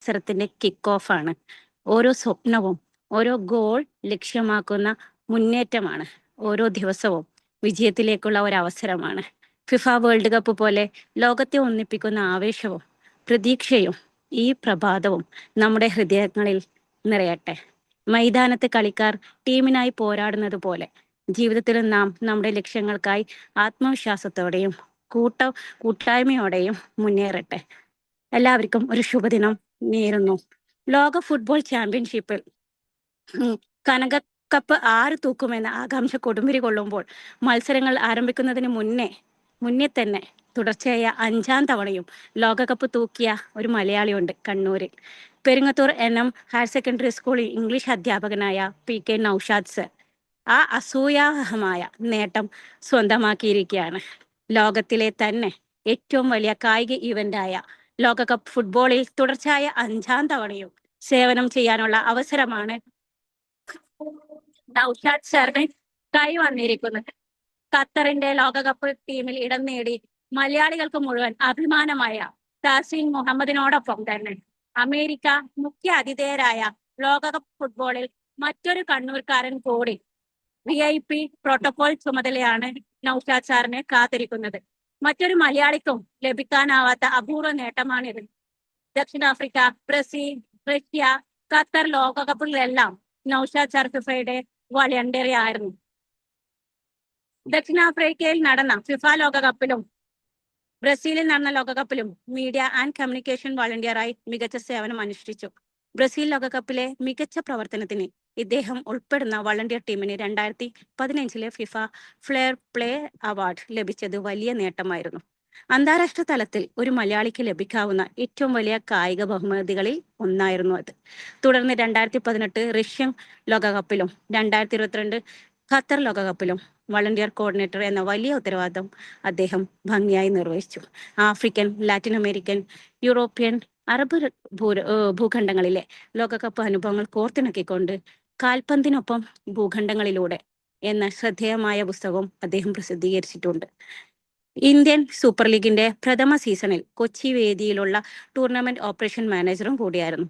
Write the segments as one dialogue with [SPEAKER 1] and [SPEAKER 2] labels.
[SPEAKER 1] മത്സരത്തിന്റെ കിക്ക് ഓഫാണ്. ഓരോ സ്വപ്നവും ഓരോ ഗോൾ ലക്ഷ്യമാക്കുന്ന മുന്നേറ്റമാണ്. ഓരോ ദിവസവും വിജയത്തിലേക്കുള്ള ഒരു അവസരമാണ്. ഫിഫ വേൾഡ് കപ്പ് പോലെ ലോകത്തെ ഒന്നിപ്പിക്കുന്ന ആവേശവും പ്രതീക്ഷയും ഈ പ്രഭാതവും നമ്മുടെ ഹൃദയങ്ങളിൽ നിറയട്ടെ. മൈതാനത്ത് കളിക്കാർ ടീമിനായി പോരാടുന്നത് പോലെ ജീവിതത്തിൽ നാം നമ്മുടെ ലക്ഷ്യങ്ങൾക്കായി ആത്മവിശ്വാസത്തോടെയും കൂട്ടായ്മയോടെയും മുന്നേറട്ടെ. എല്ലാവർക്കും ഒരു ശുഭദിനം നേരുന്നു. ലോക ഫുട്ബോൾ ചാമ്പ്യൻഷിപ്പിൽ കനക കപ്പ് ആര് തൂക്കുമെന്ന ആകാംക്ഷ കൊടുമ്പിരി കൊള്ളുമ്പോൾ മത്സരങ്ങൾ ആരംഭിക്കുന്നതിന് മുന്നേ തന്നെ തുടർച്ചയായ 5-ാം തവണയും ലോകകപ്പ് തൂക്കിയ ഒരു മലയാളിയുണ്ട് കണ്ണൂരിൽ. Peringathur NM higher secondary school English അധ്യാപകനായ PK നൌഷാദ് സർ ആ അസൂയാവഹമായ നേട്ടം സ്വന്തമാക്കിയിരിക്കുകയാണ്. ലോകത്തിലെ തന്നെ ഏറ്റവും വലിയ കായിക ഇവന്റായ ലോകകപ്പ് ഫുട്ബോളിൽ തുടർച്ചയായ 5-ാം തവണയും സേവനം ചെയ്യാനുള്ള അവസരമാണ് നൌഷാദ് സാറിന് കൈവന്നിരിക്കുന്നത്. ഖത്തറിന്റെ ലോകകപ്പ് ടീമിൽ ഇടം നേടി മലയാളികൾക്ക് മുഴുവൻ അഭിമാനമായ താസിൻ മുഹമ്മദിനോടൊപ്പം തന്നെ അമേരിക്ക മുഖ്യ ആതിഥേയരായ ലോകകപ്പ് ഫുട്ബോളിൽ മറ്റൊരു കണ്ണൂർക്കാരൻ കൂടി VIP പ്രോട്ടോകോൾ ചുമതലയാണ് നൌഷാദ് സാറിനെ കാത്തിരിക്കുന്നത്. മറ്റൊരു മലയാളിക്കും ലഭിക്കാനാവാത്ത അപൂർവ നേട്ടമാണിത്. ദക്ഷിണാഫ്രിക്ക, ബ്രസീൽ, റഷ്യ, ഖത്തർ ലോകകപ്പുകളിലെല്ലാം നൌഷാദ് സാർ ഫിഫയുടെ വളണ്ടിയർ ആയിരുന്നു. ദക്ഷിണാഫ്രിക്കയിൽ നടന്ന ഫിഫ ലോകകപ്പിലും ബ്രസീലിൽ നടന്ന ലോകകപ്പിലും മീഡിയ ആൻഡ് കമ്മ്യൂണിക്കേഷൻ വളണ്ടിയറായി മികച്ച സേവനം അനുഷ്ഠിച്ചു. ബ്രസീൽ ലോകകപ്പിലെ മികച്ച പ്രവർത്തനത്തിന് ഇദ്ദേഹം ഉൾപ്പെടുന്ന വളണ്ടിയർ ടീമിന് 2015 ഫിഫ ഫെയർ പ്ലേ അവാർഡ് ലഭിച്ചത് വലിയ നേട്ടമായിരുന്നു. അന്താരാഷ്ട്ര തലത്തിൽ ഒരു മലയാളിക്ക് ലഭിക്കാവുന്ന ഏറ്റവും വലിയ കായിക ബഹുമതികളിൽ ഒന്നായിരുന്നു അത്. തുടർന്ന് 2018 റഷ്യൻ ലോകകപ്പിലും 2022 ഖത്തർ ലോകകപ്പിലും വളണ്ടിയർ കോർഡിനേറ്റർ എന്ന വലിയ ഉത്തരവാദിത്തം അദ്ദേഹം ഭംഗിയായി നിർവഹിച്ചു. African, Latin American, European, Arab ഭൂഖണ്ഡങ്ങളിലെ ലോകകപ്പ് അനുഭവങ്ങൾ കോർത്തിണക്കിക്കൊണ്ട് കാൽപന്തിനൊപ്പം ഭൂഖണ്ഡങ്ങളിലൂടെ എന്ന ശ്രദ്ധേയമായ പുസ്തകവും അദ്ദേഹം പ്രസിദ്ധീകരിച്ചിട്ടുണ്ട്. ഇന്ത്യൻ സൂപ്പർ ലീഗിന്റെ പ്രഥമ സീസണിൽ കൊച്ചി വേദിയിലുള്ള ടൂർണമെന്റ് ഓപ്പറേഷൻ മാനേജറും കൂടിയായിരുന്നു.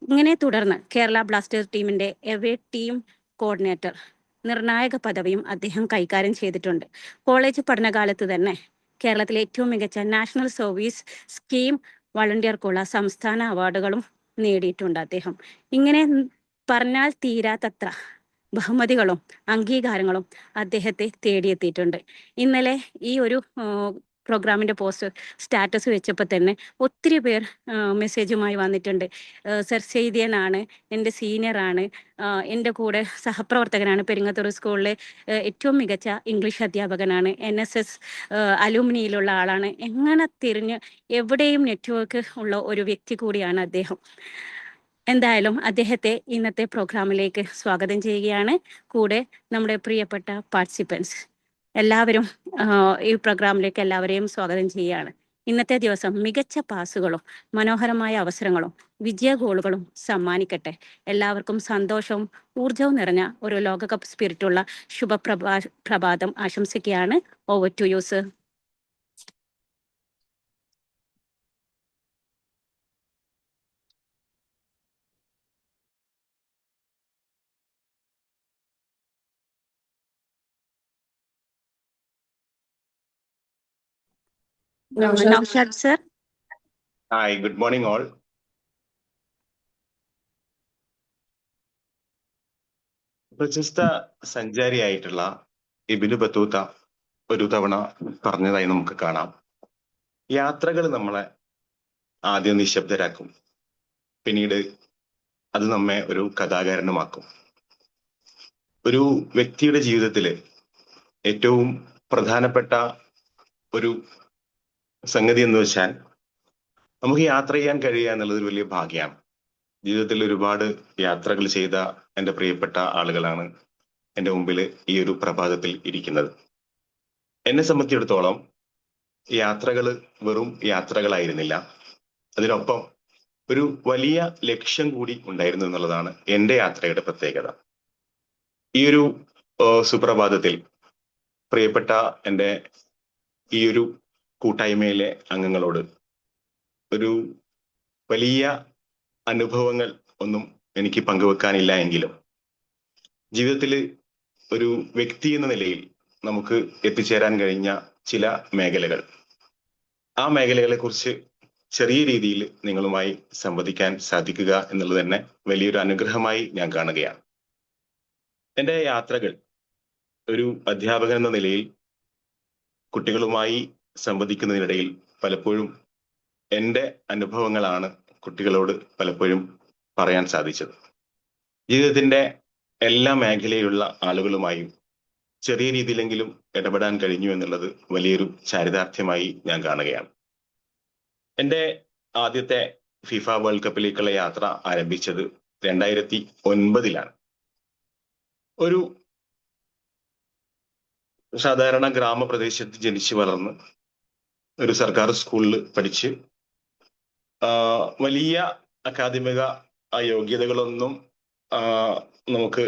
[SPEAKER 1] ഇങ്ങനെ തുടർന്ന് കേരള ബ്ലാസ്റ്റേഴ്സ് ടീമിന്റെ എവേ ടീം കോർഡിനേറ്റർ നിർണായക പദവിയും അദ്ദേഹം കൈകാര്യം ചെയ്തിട്ടുണ്ട്. കോളേജ് പഠനകാലത്ത് തന്നെ കേരളത്തിലെ ഏറ്റവും മികച്ച നാഷണൽ സർവീസ് സ്കീം വളണ്ടിയർക്കുള്ള സംസ്ഥാന അവാർഡുകളും നേടിയിട്ടുണ്ട് അദ്ദേഹം. ഇങ്ങനെ പറഞ്ഞാൽ തീരാത്തത്ര ബഹുമതികളും അംഗീകാരങ്ങളും അദ്ദേഹത്തെ തേടിയെത്തിയിട്ടുണ്ട്. ഇന്നലെ ഈ ഒരു പ്രോഗ്രാമിന്റെ സ്റ്റാറ്റസ് വെച്ചപ്പോൾ തന്നെ ഒത്തിരി പേർ മെസ്സേജുമായി വന്നിട്ടുണ്ട്. സർ സെയ്തിയനാണ്, എൻ്റെ സീനിയറാണ്, എൻ്റെ കൂടെ സഹപ്രവർത്തകനാണ്, പെരിങ്ങത്തൂർ സ്കൂളിലെ ഏറ്റവും മികച്ച ഇംഗ്ലീഷ് അധ്യാപകനാണ്, NSS അലൂമിനിയിലുള്ള ആളാണ്. എങ്ങനെ തിരിഞ്ഞ് എവിടെയും നെറ്റ്വർക്ക് ഉള്ള ഒരു വ്യക്തി കൂടിയാണ് അദ്ദേഹം. എന്തായാലും അദ്ദേഹത്തെ ഇന്നത്തെ പ്രോഗ്രാമിലേക്ക് സ്വാഗതം ചെയ്യുകയാണ്. കൂടെ നമ്മുടെ പ്രിയപ്പെട്ട പാർട്ടിസിപ്പൻസ് എല്ലാവരും ഈ പ്രോഗ്രാമിലേക്ക് എല്ലാവരെയും സ്വാഗതം ചെയ്യുകയാണ്. ഇന്നത്തെ ദിവസം മികച്ച പാസുകളും മനോഹരമായ അവസരങ്ങളും വിജയ ഗോളുകളും സമ്മാനിക്കട്ടെ. എല്ലാവർക്കും സന്തോഷവും ഊർജവും നിറഞ്ഞ ഒരു ലോകകപ്പ് സ്പിരിറ്റുള്ള പ്രഭാതം ആശംസിക്കുകയാണ്. Over to you sir. Naushad sir.
[SPEAKER 2] Hi, good morning all. പ്രശസ്ത സഞ്ചാരിയായിട്ടുള്ള ഇബ്നു ബത്തൂത്ത ഒരു തവണ പറഞ്ഞതായി നമുക്ക് കാണാം, യാത്രകൾ നമ്മളെ ആദ്യം നിശബ്ദരാക്കും, പിന്നീട് അത് നമ്മെ ഒരു കഥാകാരനുമാക്കും. ഒരു വ്യക്തിയുടെ ജീവിതത്തില് ഏറ്റവും പ്രധാനപ്പെട്ട ഒരു സംഗതി എന്ന് വെച്ചാൽ നമുക്ക് യാത്ര ചെയ്യാൻ കഴിയുക എന്നുള്ളത് ഒരു വലിയ ഭാഗ്യമാണ്. ജീവിതത്തിൽ ഒരുപാട് യാത്രകൾ ചെയ്ത എൻ്റെ പ്രിയപ്പെട്ട ആളുകളാണ് എൻ്റെ മുമ്പിൽ ഈ ഒരു പ്രഭാതത്തിൽ ഇരിക്കുന്നത്. എന്നെ സംബന്ധിച്ചിടത്തോളം യാത്രകൾ വെറും യാത്രകളായിരുന്നില്ല, അതിനൊപ്പം ഒരു വലിയ ലക്ഷ്യം കൂടി ഉണ്ടായിരുന്നു എന്നുള്ളതാണ് എൻ്റെ യാത്രയുടെ പ്രത്യേകത. ഈ ഒരു സുപ്രഭാതത്തിൽ പ്രിയപ്പെട്ട എൻ്റെ ഈ ഒരു കൂട്ടായ്മയിലെ അംഗങ്ങളോട് ഒരു വലിയ അനുഭവങ്ങൾ ഒന്നും എനിക്ക് പങ്കുവെക്കാനില്ല എങ്കിലും ജീവിതത്തിൽ ഒരു വ്യക്തി എന്ന നിലയിൽ നമുക്ക് എത്തിച്ചേരാൻ കഴിഞ്ഞ ചില മേഖലകൾ, ആ മേഖലകളെ കുറിച്ച് ചെറിയ രീതിയിൽ നിങ്ങളുമായി സംവദിക്കാൻ സാധിക്കുക എന്നുള്ളത് തന്നെ വലിയൊരു അനുഗ്രഹമായി ഞാൻ കാണുകയാണ്. എന്റെ യാത്രകൾ ഒരു അധ്യാപകൻ എന്ന നിലയിൽ കുട്ടികളുമായി സംവദിക്കുന്നതിനിടയിൽ പലപ്പോഴും എന്റെ അനുഭവങ്ങളാണ് കുട്ടികളോട് പലപ്പോഴും പറയാൻ സാധിച്ചത്. ജീവിതത്തിന്റെ എല്ലാ മേഖലയിലുള്ള ആളുകളുമായും ചെറിയ രീതിയിലെങ്കിലും ഇടപെടാൻ കഴിഞ്ഞു എന്നുള്ളത് വലിയൊരു ചാരിതാർത്ഥ്യമായി ഞാൻ കാണുകയാണ്. എന്റെ ആദ്യത്തെ ഫിഫ വേൾഡ് കപ്പിലേക്കുള്ള യാത്ര ആരംഭിച്ചത് 2009-ലാണ്. ഒരു സാധാരണ ഗ്രാമപ്രദേശത്ത് ജനിച്ചു വളർന്ന് ഒരു സർക്കാർ സ്കൂളിൽ പഠിച്ച് വലിയ അക്കാദമിക യോഗ്യതകളൊന്നും നമുക്ക്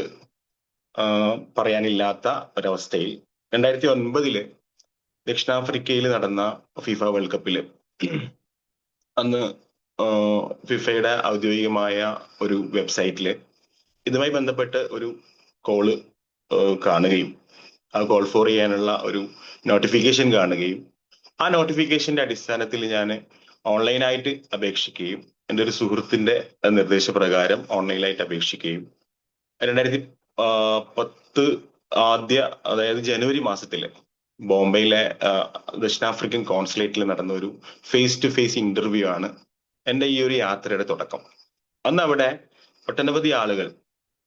[SPEAKER 2] പറയാനില്ലാത്ത ഒരവസ്ഥയിൽ 2009 ദക്ഷിണാഫ്രിക്കയിൽ നടന്ന ഫിഫ വേൾഡ് കപ്പില് അന്ന് ഫിഫയുടെ ഔദ്യോഗികമായ ഒരു വെബ്സൈറ്റില് ഇതുമായി ബന്ധപ്പെട്ട് ഒരു കോള് കാണുകയും ആ കോൾ ഫോർ ചെയ്യാനുള്ള ഒരു നോട്ടിഫിക്കേഷൻ കാണുകയും ആ നോട്ടിഫിക്കേഷന്റെ അടിസ്ഥാനത്തിൽ ഞാൻ ഓൺലൈനായിട്ട് അപേക്ഷിക്കുകയും എൻ്റെ ഒരു സുഹൃത്തിന്റെ നിർദ്ദേശപ്രകാരം ഓൺലൈനായിട്ട് അപേക്ഷിക്കുകയും 2010 അതായത് ജനുവരി മാസത്തില് ബോംബെയിലെ ദക്ഷിണാഫ്രിക്കൻ കോൺസുലേറ്റിൽ നടന്ന ഒരു ഫേസ് ടു ഫേസ് ഇന്റർവ്യൂ ആണ് എൻ്റെ ഈ ഒരു യാത്രയുടെ തുടക്കം. അന്ന് അവിടെ ഒട്ടനവധി ആളുകൾ,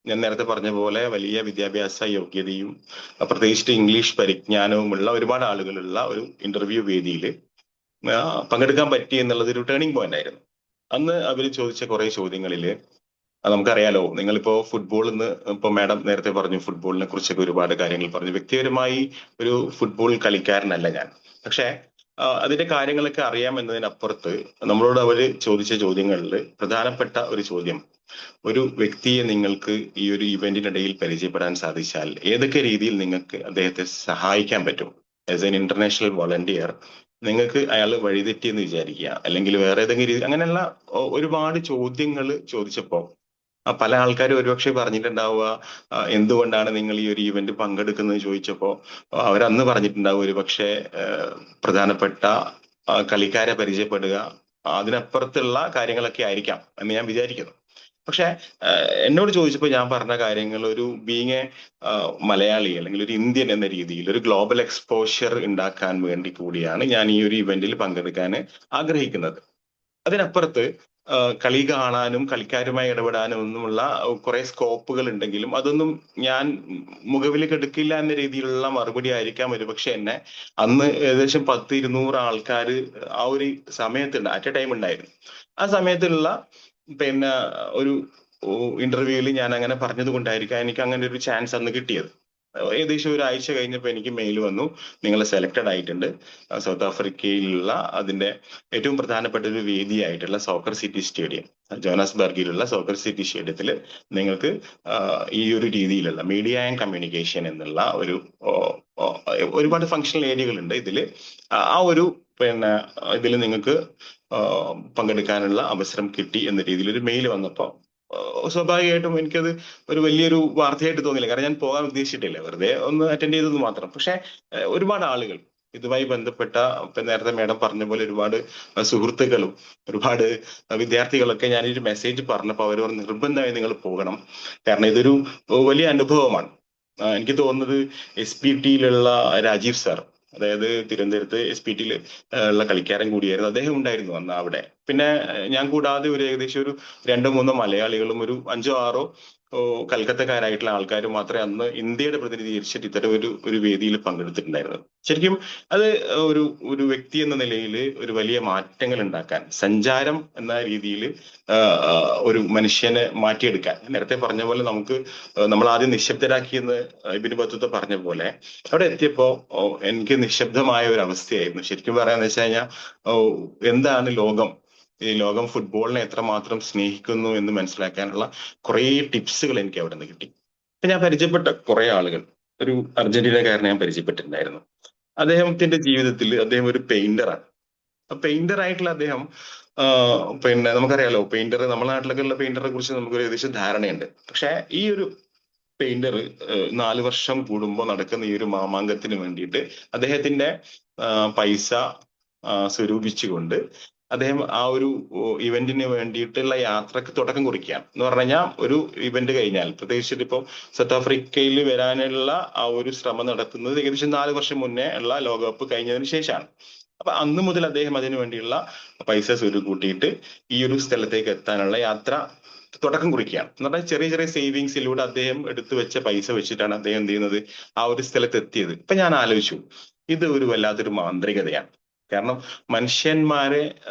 [SPEAKER 2] ഞാൻ നേരത്തെ പറഞ്ഞ പോലെ വലിയ വിദ്യാഭ്യാസ യോഗ്യതയും പ്രത്യേകിച്ച് ഇംഗ്ലീഷ് പരിജ്ഞാനവുമുള്ള ഒരുപാട് ആളുകളുള്ള ഒരു ഇന്റർവ്യൂ വേദിയിൽ പങ്കെടുക്കാൻ പറ്റി എന്നുള്ളത് ഒരു ടേണിംഗ് പോയിന്റ് ആയിരുന്നു. അന്ന് അവർ ചോദിച്ച കുറെ ചോദ്യങ്ങളില് നമുക്കറിയാലോ, നിങ്ങളിപ്പോ ഫുട്ബോൾ ഇപ്പൊ മാഡം നേരത്തെ പറഞ്ഞു, ഫുട്ബോളിനെ കുറിച്ചൊക്കെ ഒരുപാട് കാര്യങ്ങൾ പറഞ്ഞു. വ്യക്തിപരമായി ഒരു ഫുട്ബോൾ കളിക്കാരനല്ല ഞാൻ, പക്ഷെ അതിന്റെ കാര്യങ്ങളൊക്കെ അറിയാം എന്നതിനപ്പുറത്ത് നമ്മളോട് അവര് ചോദിച്ച ചോദ്യങ്ങളിൽ പ്രധാനപ്പെട്ട ഒരു ചോദ്യം, ഒരു വ്യക്തിയെ നിങ്ങൾക്ക് ഈ ഒരു ഇവന്റിനിടയിൽ പരിചയപ്പെടാൻ സാധിച്ചാൽ ഏതൊക്കെ രീതിയിൽ നിങ്ങൾക്ക് അദ്ദേഹത്തെ സഹായിക്കാൻ പറ്റും? ആസ് എൻ ഇന്റർനാഷണൽ വോളണ്ടിയർ നിങ്ങൾക്ക് അയാൾ വഴിതെറ്റി എന്ന് വിചാരിക്കുക, അല്ലെങ്കിൽ വേറെ ഏതെങ്കിലും രീതി, അങ്ങനെയുള്ള ഒരുപാട് ചോദ്യങ്ങൾ ചോദിച്ചപ്പോ പല ആൾക്കാരും ഒരുപക്ഷെ പറഞ്ഞിട്ടുണ്ടാവുക, എന്തുകൊണ്ടാണ് നിങ്ങൾ ഈ ഒരു ഈവന്റ് പങ്കെടുക്കുന്നത് ചോദിച്ചപ്പോ അവരന്ന് പറഞ്ഞിട്ടുണ്ടാവും ഒരുപക്ഷെ പ്രധാനപ്പെട്ട കളിക്കാരെ പരിചയപ്പെടുക, അതിനപ്പുറത്തുള്ള കാര്യങ്ങളൊക്കെ ആയിരിക്കാം എന്ന് ഞാൻ വിചാരിക്കുന്നു. പക്ഷെ എന്നോട് ചോദിച്ചപ്പോൾ ഞാൻ പറഞ്ഞ കാര്യങ്ങൾ, ഒരു ബീങ് എ മലയാളി അല്ലെങ്കിൽ ഒരു ഇന്ത്യൻ എന്ന രീതിയിൽ ഒരു ഗ്ലോബൽ എക്സ്പോഷർ ഉണ്ടാക്കാൻ വേണ്ടി കൂടിയാണ് ഞാൻ ഈ ഒരു ഇവന്റിൽ പങ്കെടുക്കാൻ ആഗ്രഹിക്കുന്നത്. അതിനപ്പുറത്ത് കളി കാണാനും കളിക്കാരുമായി ഇടപെടാനും ഒന്നുമുള്ള കുറെ സ്കോപ്പുകൾ ഉണ്ടെങ്കിലും അതൊന്നും ഞാൻ മുഖവിലേക്ക് എടുക്കില്ല എന്ന രീതിയിലുള്ള മറുപടി ആയിരിക്കാം ഒരുപക്ഷെ എന്നെ അന്ന് ഏകദേശം 10-200 ആൾക്കാർ ആ ഒരു സമയത്തുണ്ട്, അറ്റ് എ ടൈം ഉണ്ടായിരുന്നു. ആ സമയത്തുള്ള പിന്നെ ഒരു ഇന്റർവ്യൂവിൽ ഞാൻ അങ്ങനെ പറഞ്ഞത് കൊണ്ടായിരിക്കാം എനിക്ക് അങ്ങനെ ഒരു ചാൻസ് അന്ന് കിട്ടിയത്. ഏകദേശം ഒരാഴ്ച കഴിഞ്ഞപ്പോൾ എനിക്ക് മെയിൽ വന്നു, നിങ്ങൾ സെലക്ടഡ് ആയിട്ടുണ്ട്. സൗത്ത് ആഫ്രിക്കയിലുള്ള അതിന്റെ ഏറ്റവും പ്രധാനപ്പെട്ട ഒരു വേദിയായിട്ടുള്ള സോക്കർ സിറ്റി സ്റ്റേഡിയം, ജോഹാനസ്ബർഗിലുള്ള സോക്കർ സിറ്റി സ്റ്റേഡിയത്തിൽ നിങ്ങൾക്ക് ഈ ഒരു രീതിയിലുള്ള മീഡിയ ആൻഡ് കമ്മ്യൂണിക്കേഷൻ എന്നുള്ള ഒരുപാട് ഫങ്ഷണൽ ഏരിയകളുണ്ട് ഇതിൽ. ആ ഒരു ഇതിൽ നിങ്ങൾക്ക് പങ്കെടുക്കാനുള്ള അവസരം കിട്ടി എന്ന രീതിയിൽ ഒരു മെയിൽ വന്നപ്പോൾ സ്വാഭാവികമായിട്ടും എനിക്കത് ഒരു വലിയൊരു വാർത്തയായിട്ട് തോന്നിയില്ല. കാരണം ഞാൻ പോകാൻ ഉദ്ദേശിച്ചിട്ടില്ല, വെറുതെ ഒന്ന് അറ്റൻഡ് ചെയ്തത് മാത്രം. പക്ഷെ ഒരുപാട് ആളുകൾ ഇതുമായി ബന്ധപ്പെട്ട, നേരത്തെ മേഡം പറഞ്ഞ പോലെ ഒരുപാട് സുഹൃത്തുക്കളും ഒരുപാട് വിദ്യാർത്ഥികളൊക്കെ ഞാനൊരു മെസ്സേജ് പറഞ്ഞപ്പോൾ അവർ നിർബന്ധമായി നിങ്ങൾ പോകണം, കാരണം ഇതൊരു വലിയ അനുഭവമാണ്. എനിക്ക് തോന്നുന്നത് SPT-യിലുള്ള രാജീവ് സാർ, അതായത് തിരുവനന്തപുരത്ത് SPT-യിൽ ഉള്ള കളിക്കാരൻ കൂടിയായിരുന്നു, അദ്ദേഹം ഉണ്ടായിരുന്നു അന്ന് അവിടെ. പിന്നെ ഞാൻ കൂടാതെ ഒരു ഏകദേശം ഒരു 2-3 മലയാളികളും ഒരു 5-6 കൽക്കത്തക്കാരായിട്ടുള്ള ആൾക്കാരും മാത്രമേ അന്ന് ഇന്ത്യയുടെ പ്രതിനിധീകരിച്ചിട്ട് ഇത്തരം ഒരു വേദിയിൽ പങ്കെടുത്തിട്ടുണ്ടായിരുന്നത്. ശരിക്കും അത് ഒരു വ്യക്തി എന്ന നിലയിൽ ഒരു വലിയ മാറ്റങ്ങൾ ഉണ്ടാക്കാൻ, സഞ്ചാരം എന്ന രീതിയിൽ ഒരു മനുഷ്യനെ മാറ്റിയെടുക്കാൻ, നേരത്തെ പറഞ്ഞ പോലെ നമ്മൾ ആദ്യം നിശബ്ദരാക്കിയെന്ന് ഇബിനു ബത്തൂത്ത പറഞ്ഞ പോലെ അവിടെ എത്തിയപ്പോ എനിക്ക് നിശബ്ദമായ ഒരു അവസ്ഥയായിരുന്നു. ശരിക്കും പറയാന്ന് വെച്ച് കഴിഞ്ഞാൽ എന്താണ് ലോകം, ഈ ലോകം ഫുട്ബോളിനെ എത്രമാത്രം സ്നേഹിക്കുന്നു എന്ന് മനസ്സിലാക്കാനുള്ള കുറെ ടിപ്സുകൾ എനിക്ക് അവിടെ നിന്ന് കിട്ടി. ഞാൻ പരിചയപ്പെട്ട കുറെ ആളുകൾ, ഒരു അർജന്റീനക്കാരനെ ഞാൻ പരിചയപ്പെട്ടിട്ടുണ്ടായിരുന്നു. അദ്ദേഹത്തിന്റെ ജീവിതത്തിൽ അദ്ദേഹം ഒരു പെയിന്ററാണ്. പെയിന്റർ ആയിട്ടുള്ള അദ്ദേഹം പിന്നെ നമുക്കറിയാലോ പെയിന്റർ, നമ്മുടെ നാട്ടിലൊക്കെ ഉള്ള പെയിന്ററെ കുറിച്ച് നമുക്കൊരു ഏകദേശം ധാരണയുണ്ട്. പക്ഷെ ഈ ഒരു പെയിന്റർ 4 വർഷം കൂടുമ്പോൾ നടക്കുന്ന ഈ ഒരു മാമാങ്കത്തിന് വേണ്ടിയിട്ട് അദ്ദേഹത്തിന്റെ പൈസ സ്വരൂപിച്ചുകൊണ്ട് അദ്ദേഹം ആ ഒരു ഇവന്റിന് വേണ്ടിയിട്ടുള്ള യാത്രക്ക് തുടക്കം കുറിക്കുകയാണ്. എന്ന് പറഞ്ഞു കഴിഞ്ഞാൽ ഒരു ഇവന്റ് കഴിഞ്ഞാൽ, പ്രത്യേകിച്ചിട്ട് ഇപ്പോൾ സൗത്ത് ആഫ്രിക്കയിൽ വരാനുള്ള ആ ഒരു ശ്രമം നടത്തുന്നത് ഏകദേശം 4 വർഷം മുന്നേ ഉള്ള ലോകകപ്പ് കഴിഞ്ഞതിന് ശേഷമാണ്. അപ്പൊ അന്ന് മുതൽ അദ്ദേഹം അതിനു വേണ്ടിയുള്ള പൈസ സ്വരുക്കൂട്ടിയിട്ട് ഈ ഒരു സ്ഥലത്തേക്ക് എത്താനുള്ള യാത്ര തുടക്കം കുറിക്കുകയാണ്. എന്ന് പറഞ്ഞാൽ ചെറിയ ചെറിയ സേവിങ്സിലൂടെ അദ്ദേഹം എടുത്തു വെച്ച പൈസ വെച്ചിട്ടാണ് അദ്ദേഹം എന്ത് ചെയ്യുന്നത്, ആ ഒരു സ്ഥലത്ത് എത്തിയത്. ഇപ്പൊ ഞാൻ ആലോചിച്ചു, ഇത് ഒരു വല്ലാത്തൊരു മാന്ത്രികതയാണ്. കാരണം മനുഷ്യന്മാരെ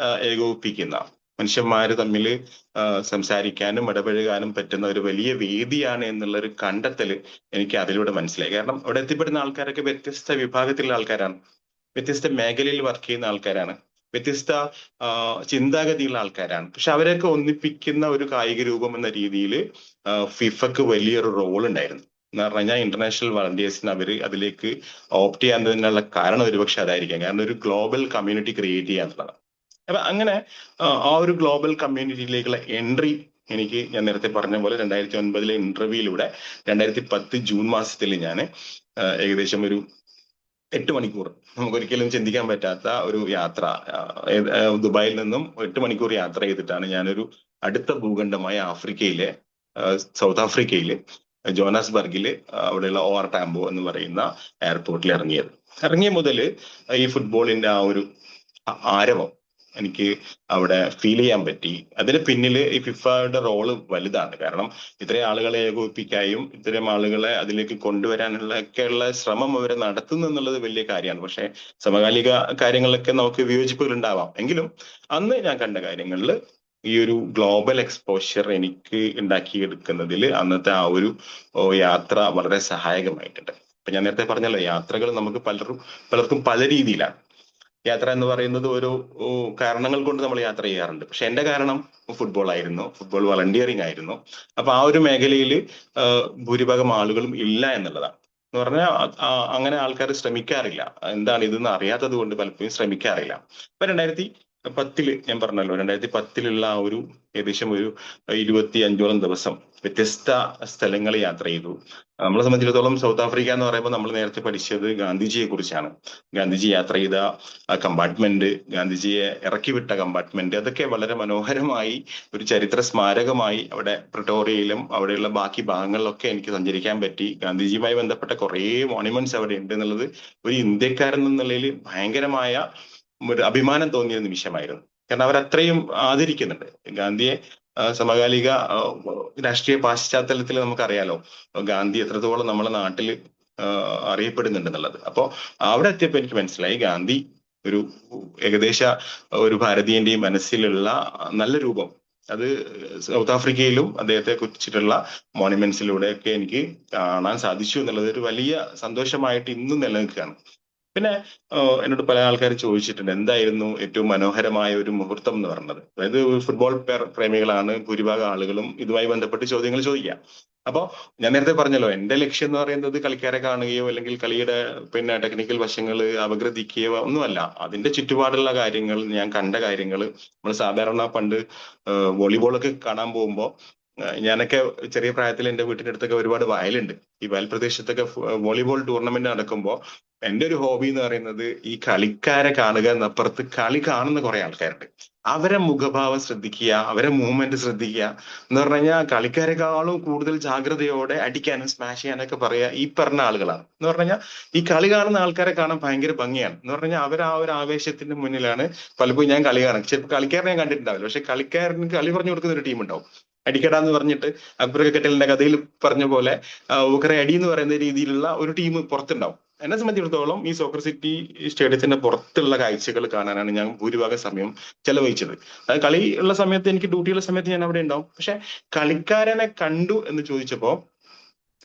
[SPEAKER 2] ഏകോപിപ്പിക്കുന്ന, മനുഷ്യന്മാര് തമ്മിൽ സംസാരിക്കാനും ഇടപഴകാനും പറ്റുന്ന ഒരു വലിയ വേദിയാണ് എന്നുള്ള ഒരു കണ്ടെത്തല് എനിക്ക് അതിലൂടെ മനസ്സിലായി. കാരണം അവിടെ എത്തിപ്പെടുന്ന ആൾക്കാരൊക്കെ വ്യത്യസ്ത വിഭാഗത്തിലുള്ള ആൾക്കാരാണ്, വ്യത്യസ്ത മേഖലയിൽ വർക്ക് ചെയ്യുന്ന ആൾക്കാരാണ്, വ്യത്യസ്ത ചിന്താഗതിയുള്ള ആൾക്കാരാണ്. പക്ഷെ അവരെയൊക്കെ ഒന്നിപ്പിക്കുന്ന ഒരു കായിക രൂപം എന്ന രീതിയിൽ ഫിഫക്ക് വലിയൊരു റോൾ ഉണ്ടായിരുന്നു. എന്ന് പറഞ്ഞു കഴിഞ്ഞാൽ ഇന്റർനാഷണൽ വളണ്ടിയേഴ്സിന് അതിലേക്ക് ഓപ്റ്റ് ചെയ്യാൻ കാരണം ഒരുപക്ഷെ അതായിരിക്കാം. കാരണം ഒരു ഗ്ലോബൽ കമ്മ്യൂണിറ്റി ക്രിയേറ്റ് ചെയ്യാന്നുള്ളതാണ്. അപ്പൊ അങ്ങനെ ആ ഒരു ഗ്ലോബൽ കമ്മ്യൂണിറ്റിയിലേക്കുള്ള എൻട്രി എനിക്ക്, ഞാൻ നേരത്തെ പറഞ്ഞ പോലെ 2009 ഇന്റർവ്യൂയിലൂടെ 2010 ജൂൺ മാസത്തിൽ ഞാൻ ഏകദേശം ഒരു 8 മണിക്കൂർ, നമുക്കൊരിക്കലും ചിന്തിക്കാൻ പറ്റാത്ത ഒരു യാത്ര, ദുബായിൽ നിന്നും 8 മണിക്കൂർ യാത്ര ചെയ്തിട്ടാണ് ഞാനൊരു അടുത്ത ഭൂഖണ്ഡമായ ആഫ്രിക്കയിലെ, സൗത്ത് ആഫ്രിക്കയിലെ ജോനാസ്ബർഗില് അവിടെയുള്ള ഓർ ടാംബോ എന്ന് പറയുന്ന എയർപോർട്ടിൽ ഇറങ്ങിയത്. ഇറങ്ങിയ മുതൽ ഈ ഫുട്ബോളിന്റെ ആ ഒരു ആരവം എനിക്ക് അവിടെ ഫീൽ ചെയ്യാൻ പറ്റി. അതിന് പിന്നിൽ ഈ ഫിഫയുടെ റോള് വലുതാണ്. കാരണം ഇത്രയും ആളുകളെ ഏകോപിപ്പിക്കാനും ഇത്രയും ആളുകളെ അതിലേക്ക് കൊണ്ടുവരാനുള്ള ഒക്കെയുള്ള ശ്രമം അവർ നടത്തുന്നു എന്നുള്ളത് വലിയ കാര്യമാണ്. പക്ഷെ സമകാലിക കാര്യങ്ങളിലൊക്കെ നമുക്ക് വിയോജിപ്പുകൾ ഉണ്ടാവാം. എങ്കിലും അന്ന് ഞാൻ കണ്ട കാര്യങ്ങളിൽ ഈ ഒരു ഗ്ലോബൽ എക്സ്പോഷർ എനിക്ക് ഉണ്ടാക്കിയെടുക്കുന്നതിൽ അന്നത്തെ ആ ഒരു യാത്ര വളരെ സഹായകമായിട്ടുണ്ട്. ഇപ്പൊ ഞാൻ നേരത്തെ പറഞ്ഞല്ലോ, യാത്രകൾ നമുക്ക് പലർക്കും പല രീതിയിലാണ്. യാത്ര എന്ന് പറയുന്നത് ഓരോ കാരണങ്ങൾ കൊണ്ട് നമ്മൾ യാത്ര ചെയ്യാറുണ്ട്. പക്ഷെ എന്റെ കാരണം ഫുട്ബോൾ ആയിരുന്നു, ഫുട്ബോൾ വളണ്ടിയറിങ് ആയിരുന്നു. അപ്പൊ ആ ഒരു മേഖലയിൽ ഭൂരിഭാഗം ആളുകളും ഇല്ല എന്നുള്ളതാണ്. എന്ന് പറഞ്ഞാൽ അങ്ങനെ ആൾക്കാർ ശ്രമിക്കാറില്ല. എന്താണ് ഇതെന്ന് അറിയാത്തത് കൊണ്ട് പലപ്പോഴും ശ്രമിക്കാറില്ല. ഇപ്പൊ 2010 ഞാൻ പറഞ്ഞല്ലോ, 2010 ആ ഒരു ഏകദേശം ഒരു 25ഓളം ദിവസം വ്യത്യസ്ത സ്ഥലങ്ങൾ യാത്ര ചെയ്തു. നമ്മളെ സംബന്ധിച്ചിടത്തോളം സൗത്ത് ആഫ്രിക്ക എന്ന് പറയുമ്പോൾ നമ്മൾ നേരത്തെ പഠിച്ചത് ഗാന്ധിജിയെ കുറിച്ചാണ്. ഗാന്ധിജി യാത്ര ചെയ്ത കമ്പാർട്ട്മെന്റ്, ഗാന്ധിജിയെ ഇറക്കി വിട്ട കമ്പാർട്ട്മെന്റ്, അതൊക്കെ വളരെ മനോഹരമായി ഒരു ചരിത്ര സ്മാരകമായി അവിടെ പ്രിട്ടോറിയയിലും അവിടെയുള്ള ബാക്കി ഭാഗങ്ങളിലൊക്കെ എനിക്ക് സഞ്ചരിക്കാൻ പറ്റി. ഗാന്ധിജിയുമായി ബന്ധപ്പെട്ട കുറേ മോണുമെന്റ്സ് അവിടെ ഉണ്ട് എന്നുള്ളത് ഒരു ഇന്ത്യക്കാരൻ എന്ന നിലയിൽ ഭയങ്കരമായ ഒരു അഭിമാനം തോന്നിയ നിമിഷമായിരുന്നു. കാരണം അവരത്രയും ആദരിക്കുന്നുണ്ട് ഗാന്ധിയെ. സമകാലിക രാഷ്ട്രീയ പശ്ചാത്തലത്തിൽ നമുക്കറിയാലോ ഗാന്ധി എത്രത്തോളം നമ്മളെ നാട്ടിൽ അറിയപ്പെടുന്നുണ്ടെന്നുള്ളത്. അപ്പോ അവിടെ എത്തിയപ്പോൾ എനിക്ക് മനസ്സിലായി, ഗാന്ധി ഒരു ഏകദേശ ഒരു ഭാരതീയന്റെയും മനസ്സിലുള്ള നല്ല രൂപം അത് സൗത്ത് ആഫ്രിക്കയിലും അദ്ദേഹത്തെ കുറിച്ചിട്ടുള്ള മോണുമെന്റ്സിലൂടെയൊക്കെ എനിക്ക് കാണാൻ സാധിച്ചു എന്നുള്ളത് ഒരു വലിയ സന്തോഷമായിട്ട് ഇന്നും നിലനിൽക്കുകയാണ്. പിന്നെ എന്നോട് പല ആൾക്കാർ ചോദിച്ചിട്ടുണ്ട്, എന്തായിരുന്നു ഏറ്റവും മനോഹരമായ ഒരു മുഹൂർത്തം എന്ന് പറഞ്ഞത്. അതായത് ഫുട്ബോൾ പ്രേമികളാണ് ഭൂരിഭാഗം ആളുകളും ഇതുമായി ബന്ധപ്പെട്ട് ചോദ്യങ്ങൾ ചോദിക്കുക. അപ്പോ ഞാൻ നേരത്തെ പറഞ്ഞല്ലോ, എന്റെ ലക്ഷ്യം എന്ന് പറയുന്നത് കളിക്കാരെ കാണുകയോ അല്ലെങ്കിൽ കളിയുടെ ടെക്നിക്കൽ വശങ്ങൾ അപഗ്രഥിക്കുകയോ ഒന്നുമല്ല. അതിന്റെ ചുറ്റുപാടുള്ള കാര്യങ്ങൾ, ഞാൻ കണ്ട കാര്യങ്ങൾ. നമ്മൾ സാധാരണ പണ്ട് വോളിബോളൊക്കെ കാണാൻ പോകുമ്പോൾ, ഞാനൊക്കെ ചെറിയ പ്രായത്തിൽ എന്റെ വീട്ടിന്റെ അടുത്തൊക്കെ ഒരുപാട് വയലുണ്ട്. ഈ വയൽ പ്രദേശത്തൊക്കെ വോളിബോൾ ടൂർണമെന്റ് നടക്കുമ്പോൾ എന്റെ ഒരു ഹോബി എന്ന് പറയുന്നത് ഈ കളിക്കാരെ കാണുക എന്നപ്പുറത്ത് കളി കാണുന്ന കുറെ ആൾക്കാരുണ്ട്. അവരെ മുഖഭാവം ശ്രദ്ധിക്കുക, അവരെ മൂവ്മെന്റ് ശ്രദ്ധിക്കുക. എന്ന് പറഞ്ഞു കഴിഞ്ഞാൽ കളിക്കാരെക്കാളും കൂടുതൽ ജാഗ്രതയോടെ അടിക്കാനും സ്മാഷ് ചെയ്യാനൊക്കെ പറയുക ഈ പറഞ്ഞ ആളുകളാണ്. എന്ന് പറഞ്ഞു കഴിഞ്ഞാൽ ഈ കളി കാണുന്ന ആൾക്കാരെ കാണാൻ ഭയങ്കര ഭംഗിയാണ്. എന്ന് പറഞ്ഞു കഴിഞ്ഞാൽ അവർ ആ ഒരു ആവേശത്തിന്റെ മുന്നിലാണ് പലപ്പോഴും ഞാൻ കളി കാണാം. ചിലപ്പോൾ കളിക്കാരനെ ഞാൻ കണ്ടിട്ടുണ്ടാവില്ല, പക്ഷെ കളിക്കാരന് കളി പറഞ്ഞു കൊടുക്കുന്ന ഒരു ടീം ഉണ്ടാവും. അടിക്കടാന്ന് പറഞ്ഞിട്ട് അക്ബർ കെട്ടലിന്റെ കഥയിൽ പറഞ്ഞ പോലെ ഊക്കറെ അടി എന്ന് പറയുന്ന രീതിയിലുള്ള ഒരു ടീം പുറത്തുണ്ടാവും. എന്നെ സംബന്ധിച്ചിടത്തോളം ഈ സോക്കർ സിറ്റി സ്റ്റേഡിയത്തിന്റെ പുറത്തുള്ള കാഴ്ചകൾ കാണാനാണ് ഞാൻ ഭൂരിഭാഗം സമയം ചെലവഴിച്ചത്. അത് കളി ഉള്ള സമയത്ത്, എനിക്ക് ഡ്യൂട്ടിയുള്ള സമയത്ത് ഞാൻ അവിടെ ഉണ്ടാവും. പക്ഷെ കളിക്കാരനെ കണ്ടു എന്ന് ചോദിച്ചപ്പോ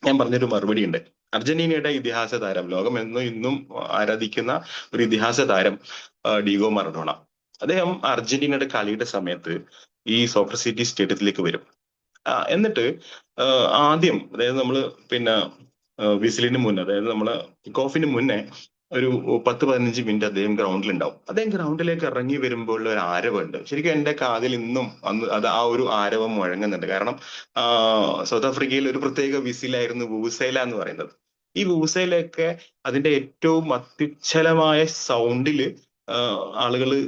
[SPEAKER 2] ഞാൻ പറഞ്ഞൊരു മറുപടി ഉണ്ട്. അർജന്റീനയുടെ ഇതിഹാസ താരം, ലോകം ഇന്നും ആരാധിക്കുന്ന ഒരു ഇതിഹാസ താരം ഡീഗോ മറഡോണ. അദ്ദേഹം അർജന്റീനയുടെ കളിയുടെ സമയത്ത് ഈ സോക്കർ സിറ്റി സ്റ്റേഡിയത്തിലേക്ക് വരും. എന്നിട്ട് ആദ്യം, അതായത് നമ്മള് വിസിലിന് മുന്നേ, അതായത് നമ്മള് കിക്ക് ഓഫിന് മുന്നേ ഒരു 10-15 മിനിറ്റ് അദ്ദേഹം ഗ്രൗണ്ടിലുണ്ടാവും. അദ്ദേഹം ഗ്രൗണ്ടിലേക്ക് ഇറങ്ങി വരുമ്പോൾ ഒരു ആരവമുണ്ട്. ശരിക്കും എന്റെ കാതിൽ ഇന്നും അന്ന് അത് ആ ഒരു ആരവം മുഴങ്ങുന്നുണ്ട്. കാരണം സൗത്ത് ആഫ്രിക്കയിൽ ഒരു പ്രത്യേക വിസിലായിരുന്നു വൂസൈല എന്ന് പറയുന്നത്. ഈ വൂസൈലയൊക്കെ അതിന്റെ ഏറ്റവും അത്യുച്ഛലമായ സൗണ്ടില് ആളുകള്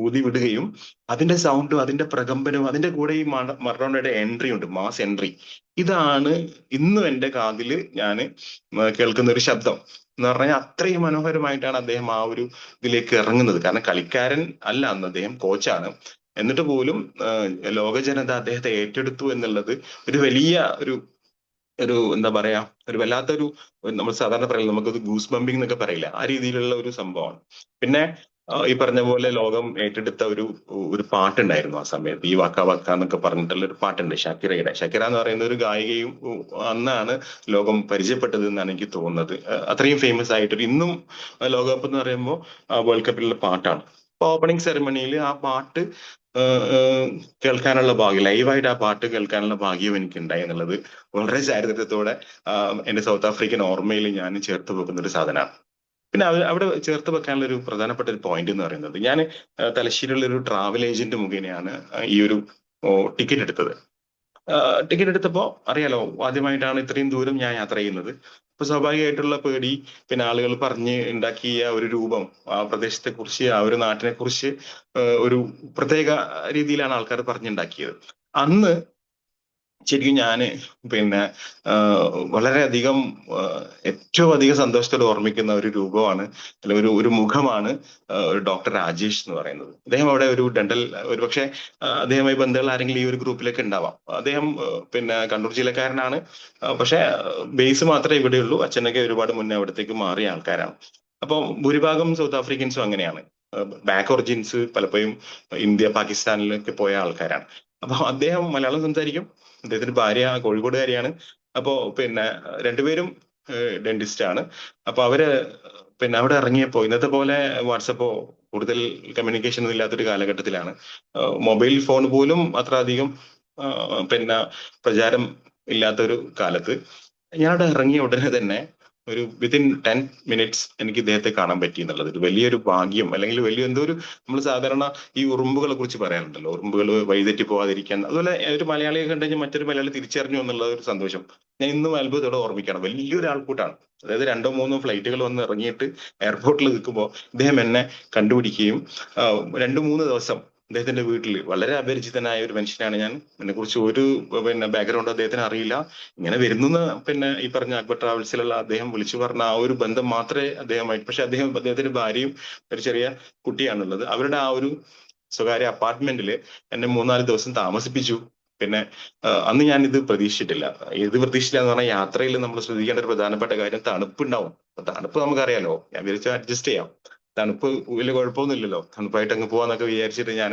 [SPEAKER 2] ഊതി വിടുകയും അതിന്റെ സൗണ്ടും അതിന്റെ പ്രകമ്പനവും അതിന്റെ കൂടെ ഈ മറഡോണയുടെ എൻട്രി ഉണ്ട്, മാസ് എൻട്രി. ഇതാണ് ഇന്നും എന്റെ കാതില് ഞാൻ കേൾക്കുന്ന ഒരു ശബ്ദം എന്ന് പറഞ്ഞാൽ അത്രയും മനോഹരമായിട്ടാണ് അദ്ദേഹം ആ ഒരു ഇതിലേക്ക് ഇറങ്ങുന്നത്. കാരണം കളിക്കാരൻ അല്ല അന്ന്, അദ്ദേഹം കോച്ചാണ്. എന്നിട്ട് പോലും ലോക ജനത അദ്ദേഹത്തെ ഏറ്റെടുത്തു എന്നുള്ളത് ഒരു വലിയ ഒരു ഒരു എന്താ പറയാ, ഒരു വല്ലാത്തൊരു, നമ്മൾ സാധാരണ പറയില്ല നമുക്കൊരു ഗൂസ് ബമ്പിംഗ് എന്നൊക്കെ പറയില്ല, ആ രീതിയിലുള്ള ഒരു സംഭവമാണ്. പിന്നെ ഈ പറഞ്ഞ പോലെ ലോകം ഏറ്റെടുത്ത ഒരു പാട്ടുണ്ടായിരുന്നു ആ സമയത്ത്, ഈ വക്ക വക്ക എന്നൊക്കെ പറഞ്ഞിട്ടുള്ള ഒരു പാട്ടുണ്ട് ഷാക്കിറയുടെ. ഷാക്കിറ എന്ന് പറയുന്ന ഒരു ഗായികയും അന്നാണ് ലോകം പരിചയപ്പെട്ടത് എന്നാണ് എനിക്ക് തോന്നുന്നത്. അത്രയും ഫേമസ് ആയിട്ടൊരു ഇന്നും ലോകകപ്പ് എന്ന് പറയുമ്പോൾ വേൾഡ് കപ്പിലുള്ള പാട്ടാണ്. അപ്പൊ ഓപ്പണിംഗ് സെറമണിയിൽ ആ പാട്ട് കേൾക്കാനുള്ള ഭാഗ്യം, ലൈവായിട്ട് ആ പാട്ട് കേൾക്കാനുള്ള ഭാഗ്യം എനിക്ക് ഉണ്ടായി എന്നുള്ളത് വളരെ ചാരിത്രത്തോടെ എന്റെ സൗത്ത് ആഫ്രിക്കൻ ഓർമ്മയിൽ ഞാൻ ചേർത്ത് വെക്കുന്ന ഒരു സാധനമാണ്. പിന്നെ അവിടെ ചേർത്ത് വെക്കാനുള്ള ഒരു പ്രധാനപ്പെട്ട ഒരു പോയിന്റ് എന്ന് പറയുന്നത്, ഞാൻ തലശ്ശേരിയിലുള്ള ഒരു ട്രാവൽ ഏജന്റ് മുഖേനയാണ് ഈ ഒരു ടിക്കറ്റ് എടുത്തത്. ടിക്കറ്റ് എടുത്തപ്പോ അറിയാലോ, ആദ്യമായിട്ടാണ് ഇത്രയും ദൂരം ഞാൻ യാത്ര ചെയ്യുന്നത്. അപ്പൊ സ്വാഭാവികമായിട്ടുള്ള പേടി, പിന്നെ ആളുകൾ പറഞ്ഞ് ഉണ്ടാക്കിയ ഒരു രൂപം, ആ പ്രദേശത്തെ കുറിച്ച്, ആ ഒരു നാട്ടിനെ കുറിച്ച് ഒരു പ്രത്യേക രീതിയിലാണ് ആൾക്കാർ പറഞ്ഞുണ്ടാക്കിയത്. അന്ന് ശരിക്കും ഞാന് പിന്നെ വളരെയധികം ഏറ്റവും അധികം സന്തോഷത്തോടെ ഓർമ്മിക്കുന്ന ഒരു രൂപമാണ്, അല്ല ഒരു മുഖമാണ് ഒരു ഡോക്ടർ രാജേഷ് എന്ന് പറയുന്നത്. അദ്ദേഹം അവിടെ ഒരു ഡെന്റൽ, ഒരു പക്ഷേ അദ്ദേഹവുമായി ബന്ധമുള്ള ആരെങ്കിലും ഈ ഒരു ഗ്രൂപ്പിലേക്ക് ഉണ്ടാവാം. അദ്ദേഹം പിന്നെ കണ്ണൂർ ജില്ലക്കാരനാണ്. പക്ഷെ ബേസ് മാത്രമേ ഇവിടെയുള്ളൂ. അച്ഛനൊക്കെ ഒരുപാട് മുന്നേ അവിടത്തേക്ക് മാറിയ ആൾക്കാരാണ്. അപ്പോൾ ഭൂരിഭാഗം സൗത്ത് ആഫ്രിക്കൻസും അങ്ങനെയാണ്. ബാക്ക് ഒറിജിൻസ് പലപ്പോഴും ഇന്ത്യ പാകിസ്ഥാനിലൊക്കെ പോയ ആൾക്കാരാണ്. അപ്പൊ അദ്ദേഹം മലയാളം സംസാരിക്കും. അദ്ദേഹത്തിന്റെ ഭാര്യ കോഴിക്കോടുകാരിയാണ്. അപ്പോ പിന്നെ രണ്ടുപേരും ഡെന്റിസ്റ്റ് ആണ്. അപ്പൊ അവര് പിന്നെ അവിടെ ഇറങ്ങിയപ്പോ, ഇന്നത്തെ പോലെ വാട്സപ്പോ കൂടുതൽ കമ്മ്യൂണിക്കേഷൻ ഒന്നും ഇല്ലാത്തൊരു കാലഘട്ടത്തിലാണ്, മൊബൈൽ ഫോൺ പോലും അത്ര അധികം പിന്നെ പ്രചാരം ഇല്ലാത്തൊരു കാലത്ത് ഞാനവിടെ ഇറങ്ങിയ ഉടനെ തന്നെ ഒരു വിത്തിൻ 10 മിനിറ്റ്സ് എനിക്ക് ഇദ്ദേഹത്തെ കാണാൻ പറ്റി എന്നുള്ളത് ഒരു വലിയൊരു ഭാഗ്യം, അല്ലെങ്കിൽ വലിയ എന്തോ ഒരു, നമ്മൾ സാധാരണ ഈ ഉറുമ്പുകളെ കുറിച്ച് പറയാറുണ്ടല്ലോ, ഉറുമ്പുകൾ വഴിതെറ്റി പോകാതിരിക്കാൻ, അതുപോലെ ഒരു മലയാളിയെ കണ്ടു കഴിഞ്ഞാൽ മറ്റൊരു മലയാളി തിരിച്ചറിഞ്ഞു എന്നുള്ള ഒരു സന്തോഷം ഞാൻ ഇന്നും അത്ഭുതത്തോടെ ഓർമ്മിക്കണം. വലിയൊരു ആൾക്കൂട്ടാണ്. അതായത് 2-3 ഫ്ലൈറ്റുകൾ വന്ന് ഇറങ്ങിയിട്ട് എയർപോർട്ടിൽ നിൽക്കുമ്പോൾ ഇദ്ദേഹം എന്നെ കണ്ടുപിടിക്കുകയും 2-3 ദിവസം അദ്ദേഹത്തിന്റെ വീട്ടിൽ, വളരെ അപരിചിതനായ ഒരു മനുഷ്യനാണ് ഞാൻ, എന്നെ കുറിച്ച് ഒരു പിന്നെ ബാക്ക്ഗ്രൗണ്ട് അദ്ദേഹത്തിന് അറിയില്ല, ഇങ്ങനെ വരുന്നു പിന്നെ ഈ പറഞ്ഞ അക്ബർ ട്രാവൽസിലുള്ള അദ്ദേഹം വിളിച്ചു പറഞ്ഞ ആ ഒരു ബന്ധം മാത്രമേ അദ്ദേഹമായിട്ട്, പക്ഷെ അദ്ദേഹത്തിന്റെ ഭാര്യയും ഒരു ചെറിയ കുട്ടിയാണുള്ളത്. അവരുടെ ആ ഒരു സ്വകാര്യ അപ്പാർട്ട്മെന്റില് എന്നെ 3-4 ദിവസം താമസിപ്പിച്ചു. പിന്നെ അന്ന് ഞാൻ ഇത് പ്രതീക്ഷിച്ചിട്ടില്ല. എന്ന് പറഞ്ഞാൽ യാത്രയിൽ നമ്മൾ ശ്രദ്ധിക്കേണ്ട ഒരു പ്രധാനപ്പെട്ട കാര്യം തണുപ്പുണ്ടാവും. തണുപ്പ് നമുക്കറിയാലോ, ഞാൻ വിചാരിച്ചു അഡ്ജസ്റ്റ് ചെയ്യാം, തണുപ്പ് വലിയ കുഴപ്പമൊന്നുമില്ലല്ലോ, തണുപ്പായിട്ട് അങ്ങ് പോവാന്നൊക്കെ വിചാരിച്ചിട്ട് ഞാൻ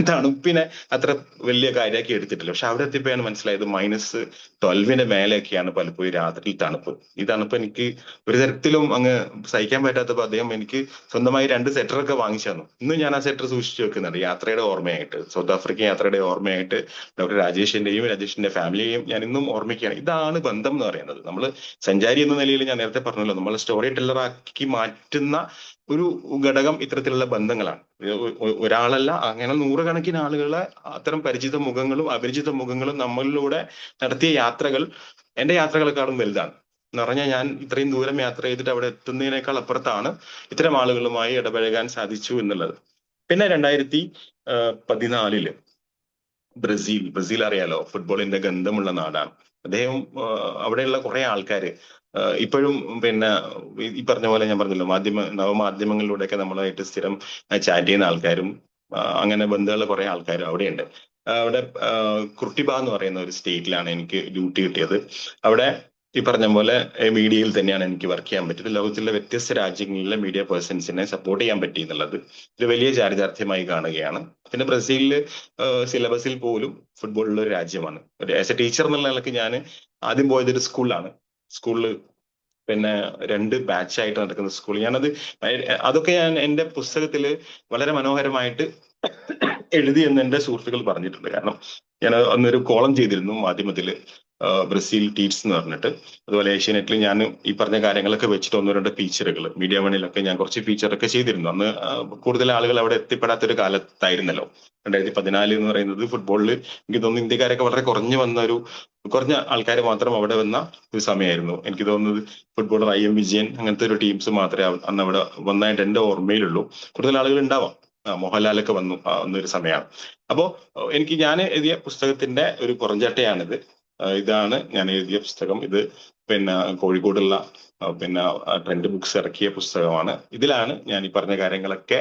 [SPEAKER 2] തണുപ്പിനെ അത്ര വലിയ കാര്യമാക്കി എടുത്തിട്ടില്ല. പക്ഷെ അവിടെ എത്തിയപ്പോഴാണ് മനസ്സിലായത് -12 മേലെയൊക്കെയാണ് പലപ്പോഴും രാത്രി തണുപ്പ്. ഈ തണുപ്പ് എനിക്ക് ഒരു തരത്തിലും അങ്ങ് സഹിക്കാൻ പറ്റാത്തപ്പോൾ അദ്ദേഹം എനിക്ക് സ്വന്തമായി 2 സെറ്ററൊക്കെ വാങ്ങിച്ചു തന്നു. ഇന്നും ഞാൻ ആ സെറ്റർ സൂക്ഷിച്ചു വെക്കുന്നുണ്ട്, യാത്രയുടെ ഓർമ്മയായിട്ട്, സൗത്ത് ആഫ്രിക്കൻ യാത്രയുടെ ഓർമ്മയായിട്ട്. ഡോക്ടർ രാജേഷിന്റെ ഫാമിലിയെയും ഞാൻ ഇന്നും ഓർമ്മിക്കുകയാണ്. ഇതാണ് ബന്ധം എന്ന് പറയുന്നത്. നമ്മൾ സഞ്ചാരി എന്ന നിലയിൽ ഞാൻ നേരത്തെ പറഞ്ഞല്ലോ, നമ്മൾ സ്റ്റോറി ടെല്ലറാക്കി മാറ്റുന്ന ഒരു ഘടകം ഇത്തരത്തിലുള്ള ബന്ധങ്ങളാണ്. ഒരാളല്ല, അങ്ങനെ നൂറുകണക്കിന് ആളുകളെ, അത്തരം പരിചിത മുഖങ്ങളും അപരിചിത മുഖങ്ങളും നമ്മളിലൂടെ നടത്തിയ യാത്രകൾ എന്റെ യാത്രകളെക്കാളും വലുതാണ്. എന്ന് പറഞ്ഞാൽ ഞാൻ ഇത്രയും ദൂരം യാത്ര ചെയ്തിട്ട് അവിടെ എത്തുന്നതിനേക്കാൾ അപ്പുറത്താണ് ഇത്തരം ആളുകളുമായി ഇടപഴകാൻ സാധിച്ചു എന്നുള്ളത്. പിന്നെ 2014 ബ്രസീൽ അറിയാലോ, ഫുട്ബോളിന്റെ ഗന്ധമുള്ള നാടാണ്. അദ്ദേഹം അവിടെയുള്ള കുറെ ആൾക്കാര് ഇപ്പോഴും പിന്നെ ഈ പറഞ്ഞ പോലെ ഞാൻ പറഞ്ഞല്ലോ, നവമാധ്യമങ്ങളിലൂടെയൊക്കെ നമ്മളായിട്ട് സ്ഥിരം ചാറ്റ് ചെയ്യുന്ന ആൾക്കാരും അങ്ങനെ ബന്ധമുള്ള കുറെ ആൾക്കാരും അവിടെയുണ്ട്. അവിടെ കുർട്ടിബ എന്ന് പറയുന്ന ഒരു സ്റ്റേറ്റിലാണ് എനിക്ക് ഡ്യൂട്ടി കിട്ടിയത്. അവിടെ ഈ പറഞ്ഞ പോലെ മീഡിയയിൽ തന്നെയാണ് എനിക്ക് വർക്ക് ചെയ്യാൻ പറ്റിയത്. ലോകത്തിലെ വ്യത്യസ്ത രാജ്യങ്ങളിലെ മീഡിയ പേഴ്സൺസിനെ സപ്പോർട്ട് ചെയ്യാൻ പറ്റി എന്നുള്ളത് ഒരു വലിയ ചാരിതാർത്ഥ്യമായി കാണുകയാണ്. പിന്നെ ബ്രസീലില് സിലബസിൽ പോലും ഫുട്ബോളുള്ള ഒരു രാജ്യമാണ്. ആസ് എ ടീച്ചർ എന്നുള്ള നിലയ്ക്ക് ഞാൻ ആദ്യം പോയത് ഒരു സ്കൂളിൽ പിന്നെ 2 ബാച്ചായിട്ട് നടക്കുന്ന സ്കൂൾ. അതൊക്കെ ഞാൻ എന്റെ പുസ്തകത്തില് വളരെ മനോഹരമായിട്ട് എഴുതി എന്ന് എന്റെ സുഹൃത്തുക്കൾ പറഞ്ഞിട്ടുണ്ട്. കാരണം ഞാൻ അന്നൊരു കോളം ചെയ്തിരുന്നു മാധ്യമത്തില്, ബ്രസീൽ ടീറ്റ്സ് എന്ന് പറഞ്ഞിട്ട്. അതുപോലെ ഏഷ്യാനെറ്റിൽ ഞാൻ ഈ പറഞ്ഞ കാര്യങ്ങളൊക്കെ വെച്ചിട്ട് 1-2 ഫീച്ചറുകൾ, മീഡിയ വണിലൊക്കെ ഞാൻ കുറച്ച് ഫീച്ചറൊക്കെ ചെയ്തിരുന്നു. അന്ന് കൂടുതൽ ആളുകൾ അവിടെ എത്തിപ്പെടാത്തൊരു കാലത്തായിരുന്നല്ലോ 2014 എന്ന് പറയുന്നത്. ഫുട്ബോളിൽ എനിക്ക് തോന്നുന്നു ഇന്ത്യക്കാരൊക്കെ വളരെ കുറഞ്ഞ ആൾക്കാർ മാത്രം അവിടെ വന്ന ഒരു സമയമായിരുന്നു. എനിക്ക് തോന്നുന്നത് ഫുട്ബോളർ IM വിജയൻ അങ്ങനത്തെ ഒരു ടീംസ് മാത്രമേ അന്ന് അവിടെ വന്നതായിട്ട് എന്റെ ഓർമ്മയിലുള്ളൂ. കൂടുതൽ ആളുകൾ ഉണ്ടാവാം, മോഹൻലാലൊക്കെ വന്നൊരു സമയമാണ്. അപ്പോ ഞാൻ എഴുതിയ പുസ്തകത്തിന്റെ ഒരു പുറംചട്ടയാണിത്. ഇതാണ് ഞാൻ എഴുതിയ പുസ്തകം. ഇത് പിന്നെ കോഴിക്കോടുള്ള ട്രെൻഡ് ബുക്സ് ഇറക്കിയ പുസ്തകമാണ്. ഇതിലാണ് ഞാൻ ഈ പറഞ്ഞ കാര്യങ്ങളൊക്കെ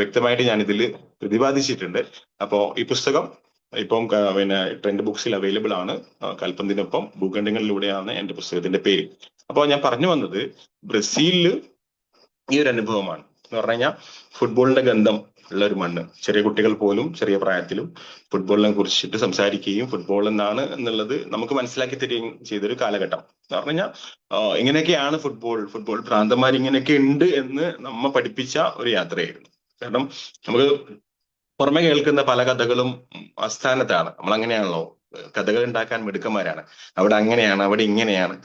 [SPEAKER 2] വ്യക്തമായിട്ട് ഞാൻ ഇതിൽ പ്രതിപാദിച്ചിട്ടുണ്ട്. അപ്പോ ഈ പുസ്തകം ഇപ്പം ട്രെൻഡ് ബുക്സിൽ അവൈലബിൾ ആണ്. കൽപ്പന്തിനൊപ്പം ഭൂഖണ്ഡങ്ങളിലൂടെയാണ് എന്റെ പുസ്തകത്തിന്റെ പേര്. അപ്പോൾ ഞാൻ പറഞ്ഞു വന്നത് ബ്രസീലില് ഈ ഒരു അനുഭവമാണ്. എന്ന് പറഞ്ഞു കഴിഞ്ഞാൽ ഫുട്ബോളിന്റെ ഗന്ധം ഉള്ള ഒരു മണ്ണ്. ചെറിയ കുട്ടികൾ പോലും ചെറിയ പ്രായത്തിലും ഫുട്ബോളിനെ കുറിച്ചിട്ട് സംസാരിക്കുകയും ഫുട്ബോൾ എന്താണ് എന്നുള്ളത് നമുക്ക് മനസ്സിലാക്കി തരികയും ചെയ്തൊരു കാലഘട്ടം. എന്ന് പറഞ്ഞു കഴിഞ്ഞാൽ ഇങ്ങനെയൊക്കെയാണ് ഫുട്ബോൾ ഭ്രാന്തന്മാർ ഇങ്ങനെയൊക്കെ ഉണ്ട് എന്ന് നമ്മ പഠിപ്പിച്ച ഒരു യാത്രയായിരുന്നു. കാരണം നമുക്ക് പുറമെ കേൾക്കുന്ന പല കഥകളും അസ്ഥാനത്താണ്. നമ്മൾ അങ്ങനെയാണല്ലോ, കഥകൾ ഉണ്ടാക്കാൻ മിടുക്കന്മാരാണ്. അവിടെ അങ്ങനെയാണ്, അവിടെ ഇങ്ങനെയാണ്.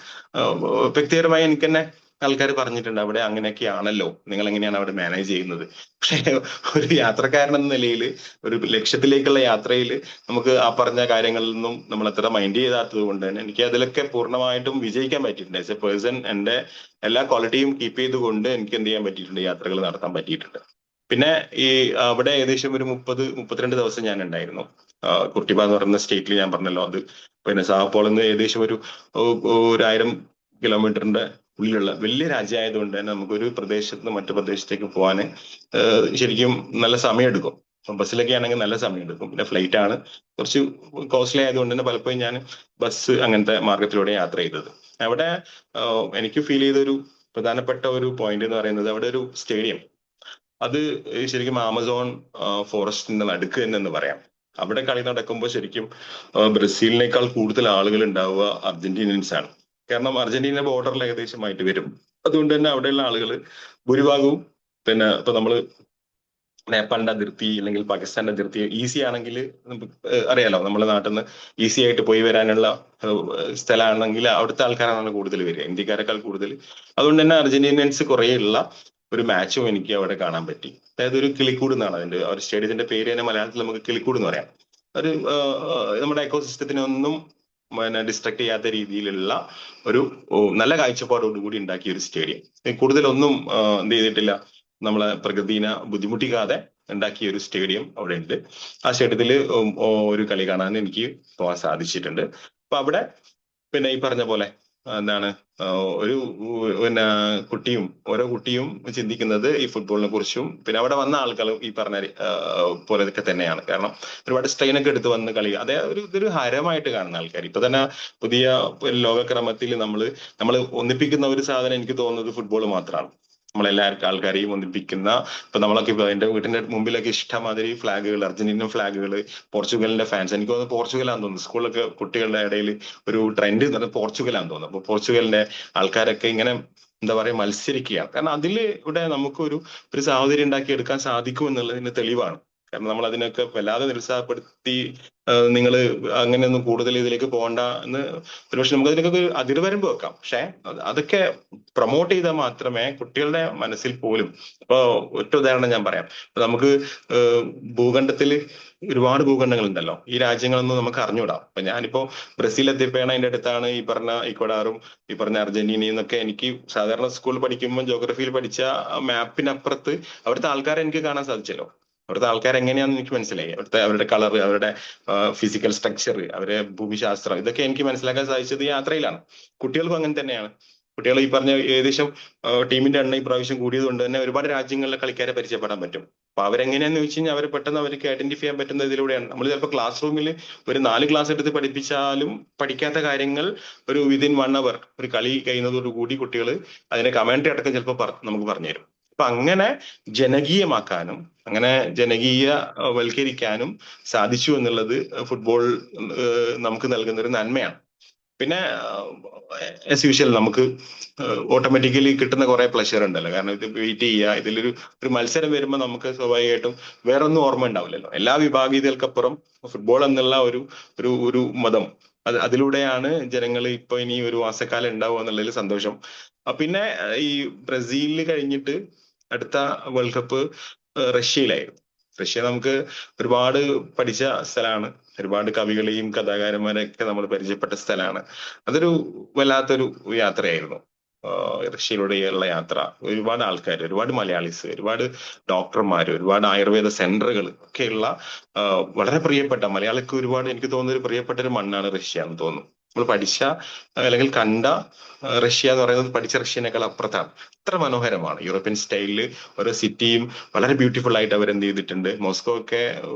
[SPEAKER 2] വ്യക്തിപരമായി എനിക്ക് തന്നെ ആൾക്കാർ പറഞ്ഞിട്ടുണ്ട്, അവിടെ അങ്ങനെയൊക്കെയാണല്ലോ, നിങ്ങൾ എങ്ങനെയാണ് അവിടെ മാനേജ് ചെയ്യുന്നത്. പക്ഷെ ഒരു യാത്രക്കാരൻ എന്ന നിലയിൽ, ഒരു ലക്ഷ്യത്തിലേക്കുള്ള യാത്രയിൽ നമുക്ക് ആ പറഞ്ഞ കാര്യങ്ങളിൽ നിന്നും നമ്മൾ അത്ര മൈൻഡ് ചെയ്താത്തത് കൊണ്ട് തന്നെ എനിക്ക് അതിലൊക്കെ പൂർണ്ണമായിട്ടും വിജയിക്കാൻ പറ്റിയിട്ടുണ്ട്. ആസ് എ പേഴ്സൺ എന്റെ എല്ലാ ക്വാളിറ്റിയും കീപ്പ് ചെയ്തുകൊണ്ട് എനിക്ക് എന്ത് ചെയ്യാൻ പറ്റിയിട്ടുണ്ട്, യാത്രകൾ നടത്താൻ പറ്റിയിട്ടുണ്ട്. പിന്നെ അവിടെ ഏകദേശം ഒരു 30-32 ദിവസം ഞാൻ ഉണ്ടായിരുന്നു. കുർട്ടിബ എന്ന് പറയുന്ന സ്റ്റേറ്റിൽ ഞാൻ പറഞ്ഞല്ലോ, അത് സാവോപോളിൽ നിന്ന് ഏകദേശം ഒരു 1000 കിലോമീറ്ററിന്റെ ഉള്ളിലുള്ള വലിയ രാജ്യമായതുകൊണ്ട് തന്നെ നമുക്കൊരു പ്രദേശത്ത് നിന്ന് മറ്റു പ്രദേശത്തേക്ക് പോകാൻ ശരിക്കും നല്ല സമയം എടുക്കും. ബസ്സിലൊക്കെ ആണെങ്കിൽ നല്ല സമയം എടുക്കും. പിന്നെ ഫ്ലൈറ്റ് ആണ് കുറച്ച് കോസ്റ്റ്ലി ആയതുകൊണ്ട് തന്നെ പലപ്പോഴും ഞാൻ ബസ് അങ്ങനത്തെ മാർഗത്തിലൂടെ യാത്ര ചെയ്തത്. അവിടെ എനിക്ക് ഫീൽ ചെയ്തൊരു പ്രധാനപ്പെട്ട ഒരു പോയിന്റ് എന്ന് പറയുന്നത്, അവിടെ ഒരു സ്റ്റേഡിയം, അത് ശരിക്കും ആമസോൺ ഫോറസ്റ്റിന്റെ നടുക്ക് തന്നെ എന്ന് പറയാം. അവിടെ കളി നടക്കുമ്പോൾ ശരിക്കും ബ്രസീലിനേക്കാൾ കൂടുതൽ ആളുകൾ ഉണ്ടാവുക അർജന്റീനിയൻസ് ആണ്. കാരണം അർജന്റീന ബോർഡറിൽ ഏകദേശമായിട്ട് വരും. അതുകൊണ്ട് തന്നെ അവിടെയുള്ള ആളുകൾ ഭൂരിഭാഗവും ഇപ്പൊ നമ്മള് നേപ്പാളിന്റെ അതിർത്തി അല്ലെങ്കിൽ പാകിസ്ഥാന്റെ അതിർത്തി ഈസി ആണെങ്കിൽ അറിയാലോ, നമ്മുടെ നാട്ടിൽ നിന്ന് ഈസി ആയിട്ട് പോയി വരാനുള്ള സ്ഥലമാണെങ്കിൽ അവിടുത്തെ ആൾക്കാരാണ് കൂടുതൽ വരിക, ഇന്ത്യക്കാരെക്കാൾ കൂടുതൽ. അതുകൊണ്ട് തന്നെ അർജന്റീനിയൻസ് കുറേ ഉള്ള ഒരു മാച്ചും എനിക്ക് അവിടെ കാണാൻ പറ്റി. അതായത് ഒരു കിളിക്കൂട് എന്നാണ് അതിന്റെ ഒരു സ്റ്റേഡിയത്തിന്റെ പേര് തന്നെ മലയാളത്തിൽ നമുക്ക് കിളിക്കൂട് എന്ന് പറയാം. ഒരു നമ്മുടെ എക്കോസിസ്റ്റത്തിനൊന്നും ഡിസ്ട്രക്ട് ചെയ്യാത്ത രീതിയിലുള്ള ഒരു നല്ല കാഴ്ചപ്പാടോടുകൂടി ഉണ്ടാക്കിയ ഒരു സ്റ്റേഡിയം. കൂടുതലൊന്നും എന്ത് ചെയ്തിട്ടില്ല, നമ്മളെ പ്രകൃതിനെ ബുദ്ധിമുട്ടിക്കാതെ ഉണ്ടാക്കിയ ഒരു സ്റ്റേഡിയം അവിടെ ഉണ്ട്. ആ സ്റ്റേഡിയത്തിൽ ഒരു കളി കാണാൻ എനിക്ക് പോകാൻ സാധിച്ചിട്ടുണ്ട്. അപ്പൊ അവിടെ ഈ പറഞ്ഞ പോലെ എന്താണ്, ഒരു ഓരോ കുട്ടിയും ചിന്തിക്കുന്നത് ഈ ഫുട്ബോളിനെ കുറിച്ചും പിന്നെ അവിടെ വന്ന ആൾക്കാരും ഈ പറഞ്ഞ പോലെയൊക്കെ തന്നെയാണ്. കാരണം ഒരുപാട് സ്ട്രെയിൻ ഒക്കെ എടുത്ത് വന്ന് കളി, അതേ ഇതൊരു ഹരമായിട്ട് കാണുന്ന ആൾക്കാർ. ഇപ്പൊ തന്നെ പുതിയ ലോകക്രമത്തിൽ നമ്മൾ ഒന്നിപ്പിക്കുന്ന ഒരു സാധനം എനിക്ക് തോന്നുന്നത് ഫുട്ബോൾ മാത്രമാണ്. നമ്മളെല്ലാവർക്കും ആൾക്കാരെയും ഒന്നിപ്പിക്കുന്ന, ഇപ്പൊ നമ്മളൊക്കെ ഇപ്പൊ എന്റെ വീട്ടിന്റെ മുമ്പിലൊക്കെ ഇഷ്ടമാതിരി ഫ്ലാഗുകൾ, അർജന്റീനൻ ഫ്ലാഗുകൾ, പോർച്ചുഗലിന്റെ ഫാൻസ്. എനിക്ക് തോന്നുന്നു പോർച്ചുഗലാന്ന് തോന്നുന്നു, സ്കൂളിലൊക്കെ കുട്ടികളുടെ ഇടയിൽ ഒരു ട്രെൻഡ് എന്ന് പറഞ്ഞാൽ പോർച്ചുഗലാന്ന് തോന്നുന്നു. അപ്പൊ പോർച്ചുഗലിന്റെ ആൾക്കാരൊക്കെ ഇങ്ങനെ എന്താ പറയാ മത്സരിക്കുകയാണ്. കാരണം ഇവിടെ നമുക്ക് ഒരു സാഹചര്യം ഉണ്ടാക്കി എടുക്കാൻ സാധിക്കും എന്നുള്ളതിന് തെളിവാണ്. കാരണം നമ്മൾ അതിനൊക്കെ വല്ലാതെ നിരുത്സാഹപ്പെടുത്തി നിങ്ങൾ അങ്ങനെയൊന്നും കൂടുതൽ ഇതിലേക്ക് പോകണ്ട എന്ന് ഒരുപക്ഷെ നമുക്ക് അതിനൊക്കെ ഒരു അതിർവരമ്പ് വെക്കാം. പക്ഷെ അതൊക്കെ പ്രൊമോട്ട് ചെയ്താൽ മാത്രമേ കുട്ടികളുടെ മനസ്സിൽ പോലും, ഇപ്പൊ ഒറ്റ ഉദാഹരണം ഞാൻ പറയാം. നമുക്ക് ഭൂഖണ്ഡത്തിൽ ഒരുപാട് ഭൂഖണ്ഡങ്ങൾ ഉണ്ടല്ലോ, ഈ രാജ്യങ്ങളൊന്നും നമുക്ക് അറിഞ്ഞുകൂടാം. അപ്പൊ ഞാനിപ്പോ ബ്രസീൽ എത്തിയപ്പോഴാണ് അതിന്റെ അടുത്താണ് ഈ പറഞ്ഞ ഇക്വഡോറും ഈ പറഞ്ഞ അർജന്റീനയും എന്നൊക്കെ എനിക്ക് സാധാരണ സ്കൂളിൽ പഠിക്കുമ്പോൾ ജോഗ്രഫിയിൽ പഠിച്ച മാപ്പിനപ്പുറത്ത് അവിടുത്തെ ആൾക്കാരെ എനിക്ക് കാണാൻ സാധിച്ചല്ലോ. അവിടുത്തെ ആൾക്കാർ എങ്ങനെയാണെന്ന് എനിക്ക് മനസ്സിലായി. അവരുടെ കളർ, അവരുടെ ഫിസിക്കൽ സ്ട്രക്ചർ, അവരുടെ ഭൂമിശാസ്ത്രം, ഇതൊക്കെ എനിക്ക് മനസ്സിലാക്കാൻ സാധിച്ചത് യാത്രയിലാണ്. കുട്ടികൾക്കും അങ്ങനെ തന്നെയാണ്. കുട്ടികൾ ഈ പറഞ്ഞ ഏകദേശം ടീമിന്റെ എണ്ണം ഇപ്രാവശ്യം കൂടിയത് കൊണ്ട് തന്നെ ഒരുപാട് രാജ്യങ്ങളിലെ കളിക്കാരെ പരിചയപ്പെടാൻ പറ്റും. അപ്പൊ അവരെങ്ങനെയാന്ന് വെച്ച് കഴിഞ്ഞാൽ അവർ പെട്ടെന്ന് അവർക്ക് ഐഡന്റിഫൈ ചെയ്യാൻ പറ്റുന്ന ഇതിലൂടെയാണ്. നമ്മൾ ചിലപ്പോൾ ക്ലാസ് റൂമിൽ ഒരു 4 ക്ലാസ് എടുത്ത് പഠിപ്പിച്ചാലും പഠിക്കാത്ത കാര്യങ്ങൾ ഒരു വിതിൻ 1 hour ഒരു കളി കഴിയുന്നതോടുകൂടി കുട്ടികൾ അതിന്റെ കമന്ററി അടക്കം ചിലപ്പോൾ നമുക്ക് പറഞ്ഞുതരും. അപ്പൊ അങ്ങനെ ജനകീയമാക്കാനും അങ്ങനെ ജനകീയവൽക്കരിക്കാനും സാധിച്ചു എന്നുള്ളത് ഫുട്ബോൾ നമുക്ക് നൽകുന്ന ഒരു നന്മയാണ്. പിന്നെ ആസ് യൂഷ്വൽ നമുക്ക് ഓട്ടോമാറ്റിക്കലി കിട്ടുന്ന കുറെ പ്ലഷർ ഉണ്ടല്ലോ. കാരണം ഇത് വെയിറ്റ് ചെയ്യുക, ഇതിലൊരു മത്സരം വരുമ്പോൾ നമുക്ക് സ്വാഭാവികമായിട്ടും വേറൊന്നും ഓർമ്മ ഉണ്ടാവില്ലല്ലോ. എല്ലാ വിഭാഗീയതകൾക്കപ്പുറം ഫുട്ബോൾ എന്നുള്ള ഒരു മതം അതിലൂടെയാണ് ജനങ്ങൾ ഇപ്പൊ ഇനി ഒരു മാസക്കാലം ഉണ്ടാവുക എന്നുള്ളതിൽ സന്തോഷം. പിന്നെ ഈ ബ്രസീലിൽ കഴിഞ്ഞിട്ട് അടുത്ത വേൾഡ് കപ്പ് റഷ്യയിലായിരുന്നു. റഷ്യ നമുക്ക് ഒരുപാട് പഠിച്ച സ്ഥലമാണ്. ഒരുപാട് കവികളെയും കഥാകാരന്മാരെയൊക്കെ നമ്മൾ പരിചയപ്പെട്ട സ്ഥലമാണ്. അതൊരു വല്ലാത്തൊരു യാത്രയായിരുന്നു. റഷ്യയിലൂടെയുള്ള യാത്ര. ഒരുപാട് ആൾക്കാർ, ഒരുപാട് മലയാളീസ്, ഒരുപാട് ഡോക്ടർമാർ, ഒരുപാട് ആയുർവേദ സെന്ററുകൾ ഒക്കെയുള്ള വളരെ പ്രിയപ്പെട്ട മലയാളിക്ക് ഒരുപാട്, എനിക്ക് തോന്നുന്ന ഒരു പ്രിയപ്പെട്ട ഒരു മണ്ണാണ് റഷ്യ എന്ന് തോന്നുന്നു. നമ്മൾ പഠിച്ച അല്ലെങ്കിൽ കണ്ട റഷ്യ എന്ന് പറയുന്നത് പഠിച്ച റഷ്യനേക്കാൾ അപ്പുറത്താണ്. അത്ര മനോഹരമാണ്. യൂറോപ്യൻ സ്റ്റൈലില് ഓരോ സിറ്റിയും വളരെ ബ്യൂട്ടിഫുൾ ആയിട്ട് അവർ എന്ത് ചെയ്തിട്ടുണ്ട്. മോസ്കോ ഒക്കെ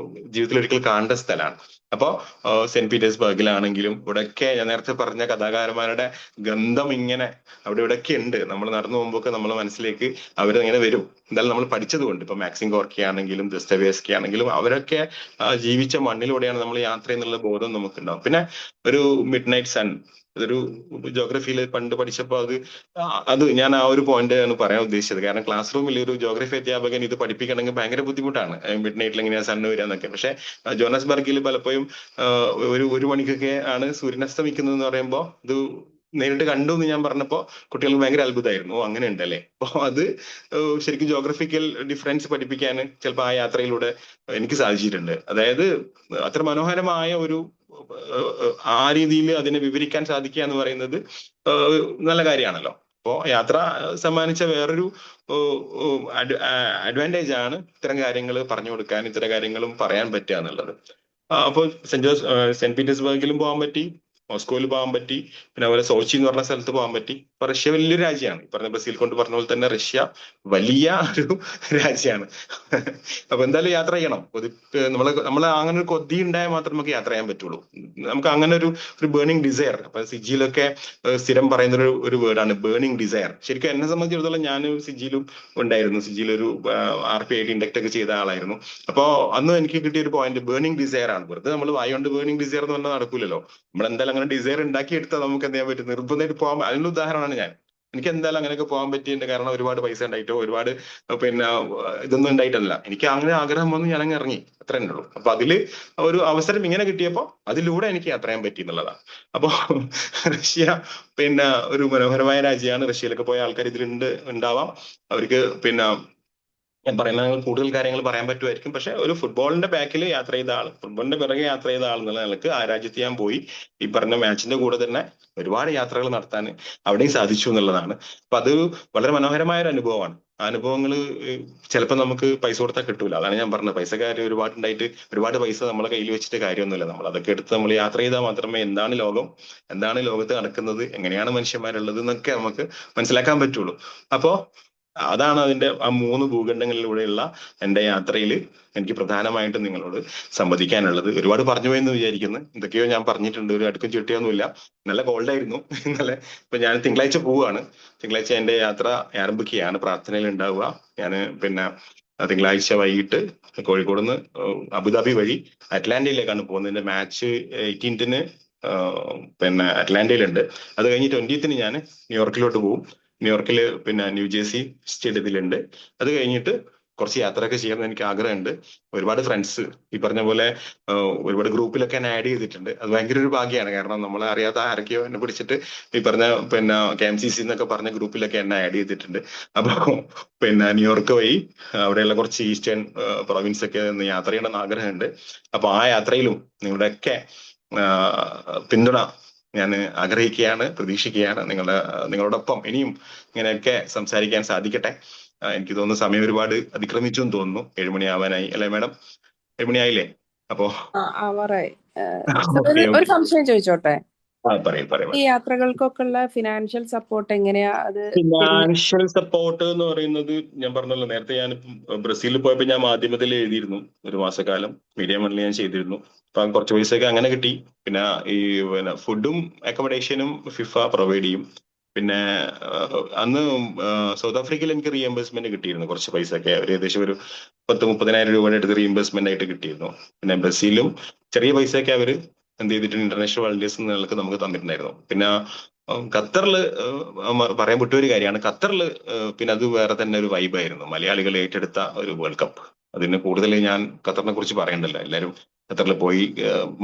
[SPEAKER 2] ജീവിതത്തിൽ ഒരിക്കൽ കാണേണ്ട സ്ഥലമാണ്. അപ്പോ സെന്റ് പീറ്റേഴ്സ്ബർഗിലാണെങ്കിലും ഇവിടെയൊക്കെ ഞാൻ നേരത്തെ പറഞ്ഞ കഥാകാരന്മാരുടെ ഗന്ധം ഇങ്ങനെ അവിടെ ഇവിടെയൊക്കെ ഉണ്ട്. നമ്മൾ നടന്നു പോകുമ്പോൾ നമ്മൾ മനസ്സിലേക്ക് അവരിങ്ങനെ വരും. എന്തായാലും നമ്മൾ പഠിച്ചതുകൊണ്ട്. ഇപ്പൊ മാക്സിം ഗോർക്കി ആണെങ്കിലും ദസ്തവേസ്കി ആണെങ്കിലും അവരൊക്കെ ജീവിച്ച മണ്ണിലൂടെയാണ് നമ്മൾ യാത്ര എന്നുള്ള ബോധം നമുക്കുണ്ടാവും. പിന്നെ ഒരു മിഡ് നൈറ്റ് സൺ, അതൊരു ജോഗ്രഫിയിൽ പണ്ട് പഠിച്ചപ്പോൾ അത് ഞാൻ ആ ഒരു പോയിന്റ് ആണ് പറയാൻ ഉദ്ദേശിച്ചത്. കാരണം ക്ലാസ് റൂമിൽ ഒരു ജോഗ്രഫി അധ്യാപകൻ ഇത് പഠിപ്പിക്കണമെങ്കിൽ ഭയങ്കര ബുദ്ധിമുട്ടാണ്, മിഡ് നൈറ്റിൽ എങ്ങനെയാ സണ്ണ് വരിക എന്നൊക്കെ. പക്ഷെ ജോണസ്ബർഗിൽ പലപ്പോഴും ഒരു മണിക്കൊക്കെ ആണ് സൂര്യൻ അസ്തമിക്കുന്നത് എന്ന് പറയുമ്പോൾ ഇത് നേരിട്ട് കണ്ടു എന്ന് ഞാൻ പറഞ്ഞപ്പോ കുട്ടികൾക്ക് ഭയങ്കര അത്ഭുതമായിരുന്നു. ഓ അങ്ങനെ ഉണ്ടല്ലേ. അപ്പൊ അത് ശരിക്കും ജോഗ്രഫിക്കൽ ഡിഫറൻസ് പഠിപ്പിക്കാൻ ചിലപ്പോൾ ആ യാത്രയിലൂടെ എനിക്ക് സാധിച്ചിട്ടുണ്ട്. അതായത് അത്ര മനോഹരമായ ഒരു ആ രീതിയിൽ അതിനെ വിവരിക്കാൻ സാധിക്കുക എന്ന് പറയുന്നത് നല്ല കാര്യമാണല്ലോ. അപ്പോ യാത്ര സമ്മാനിച്ച വേറൊരു അഡ്വാൻറ്റേജ് ആണ് ഇത്തരം കാര്യങ്ങൾ പറഞ്ഞു കൊടുക്കാൻ, ഇത്തരം കാര്യങ്ങളും പറയാൻ പറ്റുക എന്നുള്ളത്. അപ്പോൾ സെന്റ് പീറ്റേഴ്സ്ബർഗിലും പോകാൻ പറ്റി, മോസ്കോയിൽ പോകാൻ പറ്റി, പിന്നെ അതുപോലെ സോച്ചി എന്ന് പറഞ്ഞ സ്ഥലത്ത് പോകാൻ പറ്റി. ഇപ്പൊ റഷ്യ വലിയൊരു രാജ്യമാണ്. പറഞ്ഞ ബ്രസീൽ കൊണ്ട് പറഞ്ഞ പോലെ തന്നെ റഷ്യ വലിയ ഒരു രാജ്യമാണ്. അപ്പൊ എന്തായാലും യാത്ര ചെയ്യണം. നമ്മള് അങ്ങനെ ഒരു കൊതി ഉണ്ടായാൽ മാത്രമേ നമുക്ക് യാത്ര ചെയ്യാൻ പറ്റുള്ളൂ. നമുക്ക് അങ്ങനെ ഒരു ബേണിംഗ് ഡിസയർ. അപ്പൊ സിജിയിലൊക്കെ സ്ഥിരം പറയുന്ന ഒരു വേർഡാണ് ബേണിംഗ് ഡിസയർ. ശരിക്കും എന്നെ സംബന്ധിച്ചിടത്തോളം ഞാൻ സിജിയിലും ഉണ്ടായിരുന്നു. സിജിയിലൊരു RP-IT ഇൻഡക്ട് ഒക്കെ ചെയ്ത ആളായിരുന്നു. അപ്പോ അന്ന് എനിക്ക് കിട്ടിയ ഒരു പോയിന്റ് ബേണിംഗ് ഡിസയർ ആണ്. വെറുതെ നമ്മൾ വായുകൊണ്ട് ബേണിംഗ് ഡിസയർ എന്ന് പറഞ്ഞാൽ നടക്കൂലല്ലോ. നമ്മൾ എന്തായാലും അങ്ങനെ ഡിസയർ ഉണ്ടാക്കിയെടുത്താൽ നമുക്ക് എന്ത് ചെയ്യാൻ പറ്റും, നിർബന്ധമായിട്ട് പോകാൻ. അതിനുള്ള ഉദാഹരണമാണ് ഞാൻ. എനിക്ക് എന്തായാലും അങ്ങനെയൊക്കെ പോകാൻ പറ്റിയതിന്റെ കാരണം ഒരുപാട് പൈസ ഉണ്ടായിട്ടോ ഒരുപാട് പിന്നെ ഇതൊന്നും ഉണ്ടായിട്ടല്ല. എനിക്ക് അങ്ങനെ ആഗ്രഹം വന്ന് ഞാനങ്ങ് ഇറങ്ങി, അത്ര തന്നെ ഉള്ളൂ. അപ്പൊ അതില് ഒരു അവസരം ഇങ്ങനെ കിട്ടിയപ്പോ അതിലൂടെ എനിക്ക് യാത്ര ചെയ്യാൻ പറ്റി എന്നുള്ളതാണ്. അപ്പോ റഷ്യ പിന്നെ ഒരു മനോഹരമായ രാജ്യമാണ്. റഷ്യയിലൊക്കെ പോയ ആൾക്കാർ ഇതിലുണ്ട്, ഉണ്ടാവാം. അവർക്ക് പിന്നെ ഞാൻ പറയുന്ന കൂടുതൽ കാര്യങ്ങൾ പറയാൻ പറ്റുമായിരിക്കും. പക്ഷെ ഒരു ഫുട്ബോളിന്റെ ബാക്കിൽ യാത്ര ചെയ്ത ആൾ, ഫുട്ബോളിന്റെ പിറകെ യാത്ര ചെയ്ത ആൾ എന്നുള്ള നിലക്ക് ആ രാജ്യത്ത് ഞാൻ പോയി. ഈ പറഞ്ഞ മാച്ചിന്റെ കൂടെ തന്നെ ഒരുപാട് യാത്രകൾ നടത്താൻ അവിടെയും സാധിച്ചു എന്നുള്ളതാണ്. അപ്പൊ അത് വളരെ മനോഹരമായ ഒരു അനുഭവമാണ്. ആ അനുഭവങ്ങൾ ചിലപ്പോൾ നമുക്ക് പൈസ കൊടുത്താൽ കിട്ടൂല. അതാണ് ഞാൻ പറഞ്ഞത്. പൈസക്കാര് ഒരുപാട് ഉണ്ടായിട്ട് ഒരുപാട് പൈസ നമ്മളെ കയ്യിൽ വെച്ചിട്ട് കാര്യമൊന്നുമില്ല. നമ്മൾ അതൊക്കെ എടുത്ത് നമ്മൾ യാത്ര ചെയ്താൽ മാത്രമേ എന്താണ് ലോകം, എന്താണ് ലോകത്ത് നടക്കുന്നത്, എങ്ങനെയാണ് മനുഷ്യന്മാരുള്ളത് എന്നൊക്കെ നമുക്ക് മനസ്സിലാക്കാൻ പറ്റുള്ളൂ. അപ്പോ അതാണ് അതിന്റെ ആ 3 ഭൂഖണ്ഡങ്ങളിലൂടെയുള്ള എന്റെ യാത്രയിൽ എനിക്ക് പ്രധാനമായിട്ടും നിങ്ങളോട് സംവദിക്കാനുള്ളത്. ഒരുപാട് പറഞ്ഞു പോയെന്ന് വിചാരിക്കുന്നു. എന്തൊക്കെയോ ഞാൻ പറഞ്ഞിട്ടുണ്ട്. ഒരു അടുക്കും ചിട്ടിയൊന്നുമില്ല. നല്ല കോൾഡായിരുന്നു ഇന്നലെ. ഇപ്പൊ ഞാൻ തിങ്കളാഴ്ച പോവുകയാണ്. തിങ്കളാഴ്ച എന്റെ യാത്ര ആരംഭിക്കുകയാണ്. പ്രാർത്ഥനയിൽ ഉണ്ടാവുക. ഞാൻ പിന്നെ തിങ്കളാഴ്ച വൈകിട്ട് കോഴിക്കോട് നിന്ന് അബുദാബി വഴി അറ്റ്ലാന്റയിലേക്കാണ് പോകുന്നത്. എന്റെ മാച്ച് 18ന് പിന്നെ അറ്റ്ലാന്റയിലുണ്ട്. അത് കഴിഞ്ഞ് 20ന് ഞാൻ ന്യൂയോർക്കിലോട്ട് പോകും. ന്യൂയോർക്കില് പിന്നെ ന്യൂജേഴ്സി സ്റ്റേഡിയത്തിലുണ്ട്. അത് കഴിഞ്ഞിട്ട് കുറച്ച് യാത്രയൊക്കെ ചെയ്യണമെന്ന് എനിക്ക് ആഗ്രഹമുണ്ട്. ഒരുപാട് ഫ്രണ്ട്സ് ഈ പറഞ്ഞ പോലെ ഒരുപാട് ഗ്രൂപ്പിലൊക്കെ എന്നെ ആഡ് ചെയ്തിട്ടുണ്ട്. അത് ഭയങ്കര ഒരു ഭാഗ്യമാണ്. കാരണം നമ്മളെ അറിയാത്ത ആരൊക്കെയോ എന്നെ പിടിച്ചിട്ട് ഈ പറഞ്ഞ പിന്നെ KMCC എന്നൊക്കെ പറഞ്ഞ ഗ്രൂപ്പിലൊക്കെ എന്നെ ആഡ് ചെയ്തിട്ടുണ്ട്. അപ്പൊ പിന്നെ ന്യൂയോർക്ക് വഴി അവിടെയുള്ള കുറച്ച് ഈസ്റ്റേൺ പ്രൊവിൻസ് ഒക്കെ ഒന്ന് യാത്ര ചെയ്യണമെന്ന് ആഗ്രഹമുണ്ട്. അപ്പൊ ആ യാത്രയിലും നിങ്ങളുടെയൊക്കെ പിന്തുണ ഞാൻ ആഗ്രഹിക്കുകയാണ്, പ്രതീക്ഷിക്കുകയാണ്. നിങ്ങളോടൊപ്പം ഇനിയും ഇങ്ങനെയൊക്കെ സംസാരിക്കാൻ സാധിക്കട്ടെ. എനിക്ക് തോന്നുന്നു സമയം ഒരുപാട് അതിക്രമിച്ചു എന്ന് തോന്നുന്നു. 7 മണി ആവാനായി അല്ലെ മാഡം? 7 മണി ആയില്ലേ? അപ്പോ
[SPEAKER 3] ആവാറായി.
[SPEAKER 2] ഓക്കെ
[SPEAKER 3] ഒരു സംശയം ചോദിച്ചോട്ടെ?
[SPEAKER 2] പറയും.
[SPEAKER 3] ഈ യാത്രകൾക്കൊക്കെ ഉള്ള ഫിനാൻഷ്യൽ സപ്പോർട്ട് എങ്ങനെയാ? അത്
[SPEAKER 2] ഫിനാൻഷ്യൽ സപ്പോർട്ട് എന്ന് പറയുന്നത് ഞാൻ പറഞ്ഞല്ലോ നേരത്തെ. ഞാൻ ബ്രസീലിൽ പോയപ്പോൾ ഞാൻ മാധ്യമത്തിൽ എഴുതിയിരുന്നു. 1 മാസക്കാലം മീഡിയ മണിൽ ഞാൻ ചെയ്തിരുന്നു. അപ്പൊ കുറച്ച് പൈസയൊക്കെ അങ്ങനെ കിട്ടി. പിന്നെ ഈ ഫുഡും അക്കോമഡേഷനും ഫിഫ പ്രൊവൈഡ് ചെയ്യും. പിന്നെ അന്ന് സൗത്ത് ആഫ്രിക്കയിൽ എനിക്ക് റീഎംബേഴ്സ്മെന്റ് കിട്ടിയിരുന്നു. കുറച്ച് പൈസ ഒക്കെ ഏകദേശം ഒരു 30,000 രൂപയുടെ അടുത്ത് റീഎംബേഴ്സ്മെന്റ് ആയിട്ട് കിട്ടിയിരുന്നു. പിന്നെ ബ്രസീലും ചെറിയ പൈസയൊക്കെ അവര് എന്ത് ചെയ്തിട്ടുണ്ട്, ഇന്റർനാഷണൽ വളണ്ടിയേഴ്സ് എന്നുള്ളത് നമുക്ക് തന്നിട്ടുണ്ടായിരുന്നു. പിന്നെ ഖത്തറില് പറയാൻ വിട്ട ഒരു കാര്യമാണ്. ഖത്തറില് പിന്നെ അത് വേറെ തന്നെ ഒരു വൈബായിരുന്നു. മലയാളികൾ ഏറ്റെടുത്ത ഒരു വേൾഡ് കപ്പ്. അതിന് കൂടുതൽ ഞാൻ ഖത്തറിനെ കുറിച്ച് പറയണ്ടല്ലോ. എല്ലാവരും ഖത്തറിൽ പോയി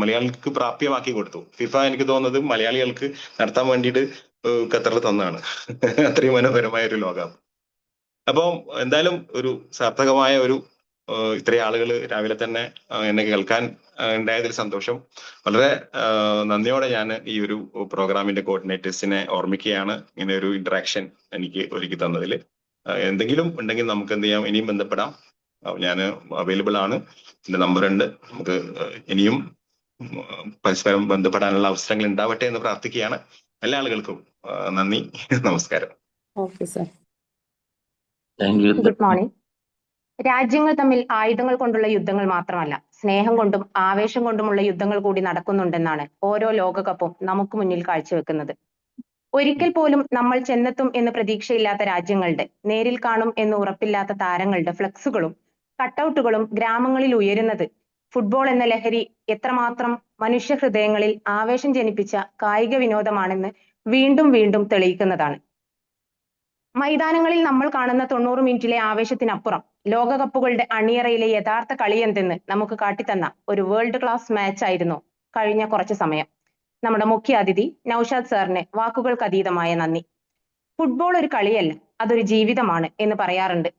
[SPEAKER 2] മലയാളികൾക്ക് പ്രാപ്യമാക്കി കൊടുത്തു. ഫിഫ എനിക്ക് തോന്നുന്നത് മലയാളികൾക്ക് നടത്താൻ വേണ്ടിയിട്ട് ഖത്തറിൽ തന്നാണ്. അത്രയും മനോഹരമായ ഒരു ലോകകപ്പ്. അപ്പം എന്തായാലും ഒരു സാർത്ഥകമായ ഒരു ഇത്രയും ആളുകൾ രാവിലെ തന്നെ എന്നെ കേൾക്കാൻ ഉണ്ടായതിൽ സന്തോഷം. വളരെ നന്ദിയോടെ ഞാൻ ഈ ഒരു പ്രോഗ്രാമിന്റെ കോർഡിനേറ്റേഴ്സിനെ ഓർമ്മിക്കുകയാണ് ഇങ്ങനെ ഒരു ഇന്ററാക്ഷൻ എനിക്ക് ഒരുക്കി തന്നതിൽ. എന്തെങ്കിലും ഉണ്ടെങ്കിൽ നമുക്ക് എന്ത് ചെയ്യാം, ഇനിയും ബന്ധപ്പെടാം. ഞാൻ അവൈലബിൾ ആണ്, എന്റെ നമ്പർ ഉണ്ട്. നമുക്ക് ഇനിയും പരസ്പരം ബന്ധപ്പെടാനുള്ള അവസരങ്ങൾ ഉണ്ടാവട്ടെ എന്ന് പ്രാർത്ഥിക്കുകയാണ്. എല്ലാ ആളുകൾക്കും നന്ദി, നമസ്കാരം.
[SPEAKER 3] Okay sir.
[SPEAKER 4] Good morning. രാജ്യങ്ങൾ തമ്മിൽ ആയുധങ്ങൾ കൊണ്ടുള്ള യുദ്ധങ്ങൾ മാത്രമല്ല, സ്നേഹം കൊണ്ടും ആവേശം കൊണ്ടുമുള്ള യുദ്ധങ്ങൾ കൂടി നടക്കുന്നുണ്ടെന്നാണ് ഓരോ ലോകകപ്പും നമുക്ക് മുന്നിൽ കാഴ്ചവെക്കുന്നത്. ഒരിക്കൽ പോലും നമ്മൾ ചെന്നെത്തും എന്ന് പ്രതീക്ഷയില്ലാത്ത രാജ്യങ്ങളുടെ, നേരിൽ കാണും എന്ന് ഉറപ്പില്ലാത്ത താരങ്ങളുടെ ഫ്ലക്സുകളും കട്ടൗട്ടുകളും ഗ്രാമങ്ങളിൽ ഉയരുന്നത് ഫുട്ബോൾ എന്ന ലഹരി എത്രമാത്രം മനുഷ്യ ഹൃദയങ്ങളിൽ ആവേശം ജനിപ്പിച്ച കായിക വിനോദമാണെന്ന് വീണ്ടും വീണ്ടും തെളിയിക്കുന്നതാണ്. മൈതാനങ്ങളിൽ നമ്മൾ കാണുന്ന 90 മിനിറ്റിലെ ആവേശത്തിനപ്പുറം ലോകകപ്പുകളുടെ അണിയറയിലെ യഥാർത്ഥ കളി എന്തെന്ന് നമുക്ക് കാട്ടിത്തന്ന ഒരു വേൾഡ് ക്ലാസ് മാച്ച് ആയിരുന്നു കഴിഞ്ഞ കുറച്ചു സമയം. നമ്മുടെ മുഖ്യ അതിഥി നൗഷാദ് സാറിന് വാക്കുകൾക്ക് അതീതമായ നന്ദി. ഫുട്ബോൾ ഒരു കളിയല്ല, അതൊരു ജീവിതമാണ് എന്ന് പറയാറുണ്ട്.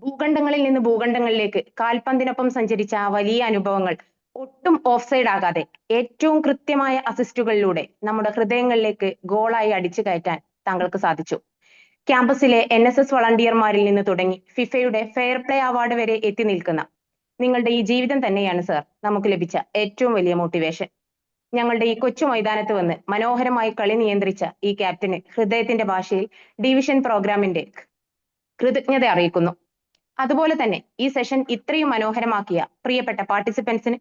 [SPEAKER 4] ഭൂഖണ്ഡങ്ങളിൽ നിന്ന് ഭൂഖണ്ഡങ്ങളിലേക്ക് കാൽപന്തിനൊപ്പം സഞ്ചരിച്ച ആ വലിയ അനുഭവങ്ങൾ ഒട്ടും ഓഫ് സൈഡ് ആകാതെ ഏറ്റവും കൃത്യമായ അസിസ്റ്റുകളിലൂടെ നമ്മുടെ ഹൃദയങ്ങളിലേക്ക് ഗോളായി അടിച്ചു കയറ്റാൻ താങ്കൾക്ക് സാധിച്ചു. ക്യാമ്പസിലെ NSS വളണ്ടിയർമാരിൽ നിന്ന് തുടങ്ങി ഫിഫയുടെ ഫെയർ പ്ലേ അവാർഡ് വരെ എത്തി നിൽക്കുന്ന നിങ്ങളുടെ ഈ ജീവിതം തന്നെയാണ് സർ നമുക്ക് ലഭിച്ച ഏറ്റവും വലിയ മോട്ടിവേഷൻ. ഞങ്ങളുടെ ഈ കൊച്ചു മൈതാനത്ത് വന്ന് മനോഹരമായി കളി നിയന്ത്രിച്ച ഈ ക്യാപ്റ്റന് ഹൃദയത്തിന്റെ ഭാഷയിൽ ഡിവിഷൻ പ്രോഗ്രാമിന്റെ കൃതജ്ഞത അറിയിക്കുന്നു. അതുപോലെ തന്നെ ഈ സെഷൻ ഇത്രയും മനോഹരമാക്കിയ പ്രിയപ്പെട്ട പാർട്ടിസിപ്പൻസിന്,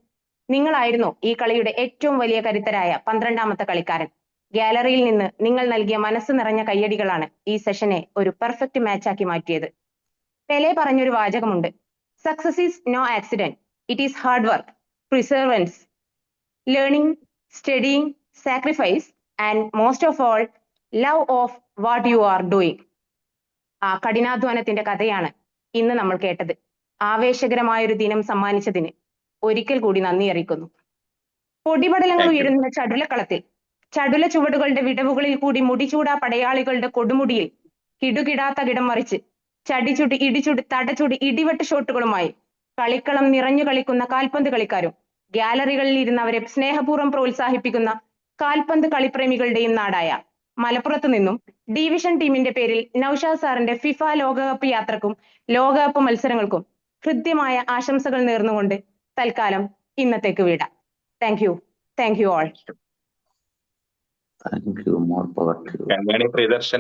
[SPEAKER 4] നിങ്ങളായിരുന്നു ഈ കളിയുടെ ഏറ്റവും വലിയ കരുത്തരായ 12ാമത്തെ കളിക്കാരൻ. ഗാലറിയിൽ നിന്ന് നിങ്ങൾ നൽകിയ മനസ്സ് നിറഞ്ഞ കയ്യടികളാണ് ഈ സെഷനെ ഒരു പെർഫെക്റ്റ് മാച്ചാക്കി മാറ്റിയത്. പെലെ പറഞ്ഞൊരു വാചകമുണ്ട്, success is no accident, it is hard work, perseverance, learning, studying, sacrifice and most of all love of what you are doing. ആ കഠിനാധ്വാനത്തിന്റെ കഥയാണ് ഇന്ന് നമ്മൾ കേട്ടത്. ആവേശകരമായൊരു ദിനം സമ്മാനിച്ചതിന് ഒരിക്കൽ കൂടി നന്ദി അറിയിക്കുന്നു. പൊടിപടലങ്ങൾ ഉയരുന്ന ചടുലക്കളത്തിൽ ചടുല ചുവടുകളുടെ വിടവുകളിൽ കൂടി മുടിചൂടാ പടയാളികളുടെ കൊടുമുടിയിൽ കിടുകിടാത്ത കിടം മറിച്ച് ചടിചുടി ഇടിചുടി തടചുടി ഇടിവെട്ട് ഷോട്ടുകളുമായി കളിക്കളം നിറഞ്ഞു കളിക്കുന്ന കാൽപന്ത് കളിക്കാരും ഗാലറികളിൽ ഇരുന്നവരെ സ്നേഹപൂർവ്വം പ്രോത്സാഹിപ്പിക്കുന്ന കാൽപന്ത് കളിപ്രേമികളുടെയും നാടായ മലപ്പുറത്ത് നിന്നും ഡിവിഷൻ ടീമിന്റെ പേരിൽ നൗഷാദ് സാറിന്റെ ഫിഫ ലോകകപ്പ് യാത്രക്കും ലോകകപ്പ് മത്സരങ്ങൾക്കും ഹൃദ്യമായ ആശംസകൾ നേർന്നുകൊണ്ട് തൽക്കാലം ഇന്നത്തേക്ക് വിടാം. Thank you all.
[SPEAKER 5] Thank you. More power to you.
[SPEAKER 2] Kalyani Priyadarshan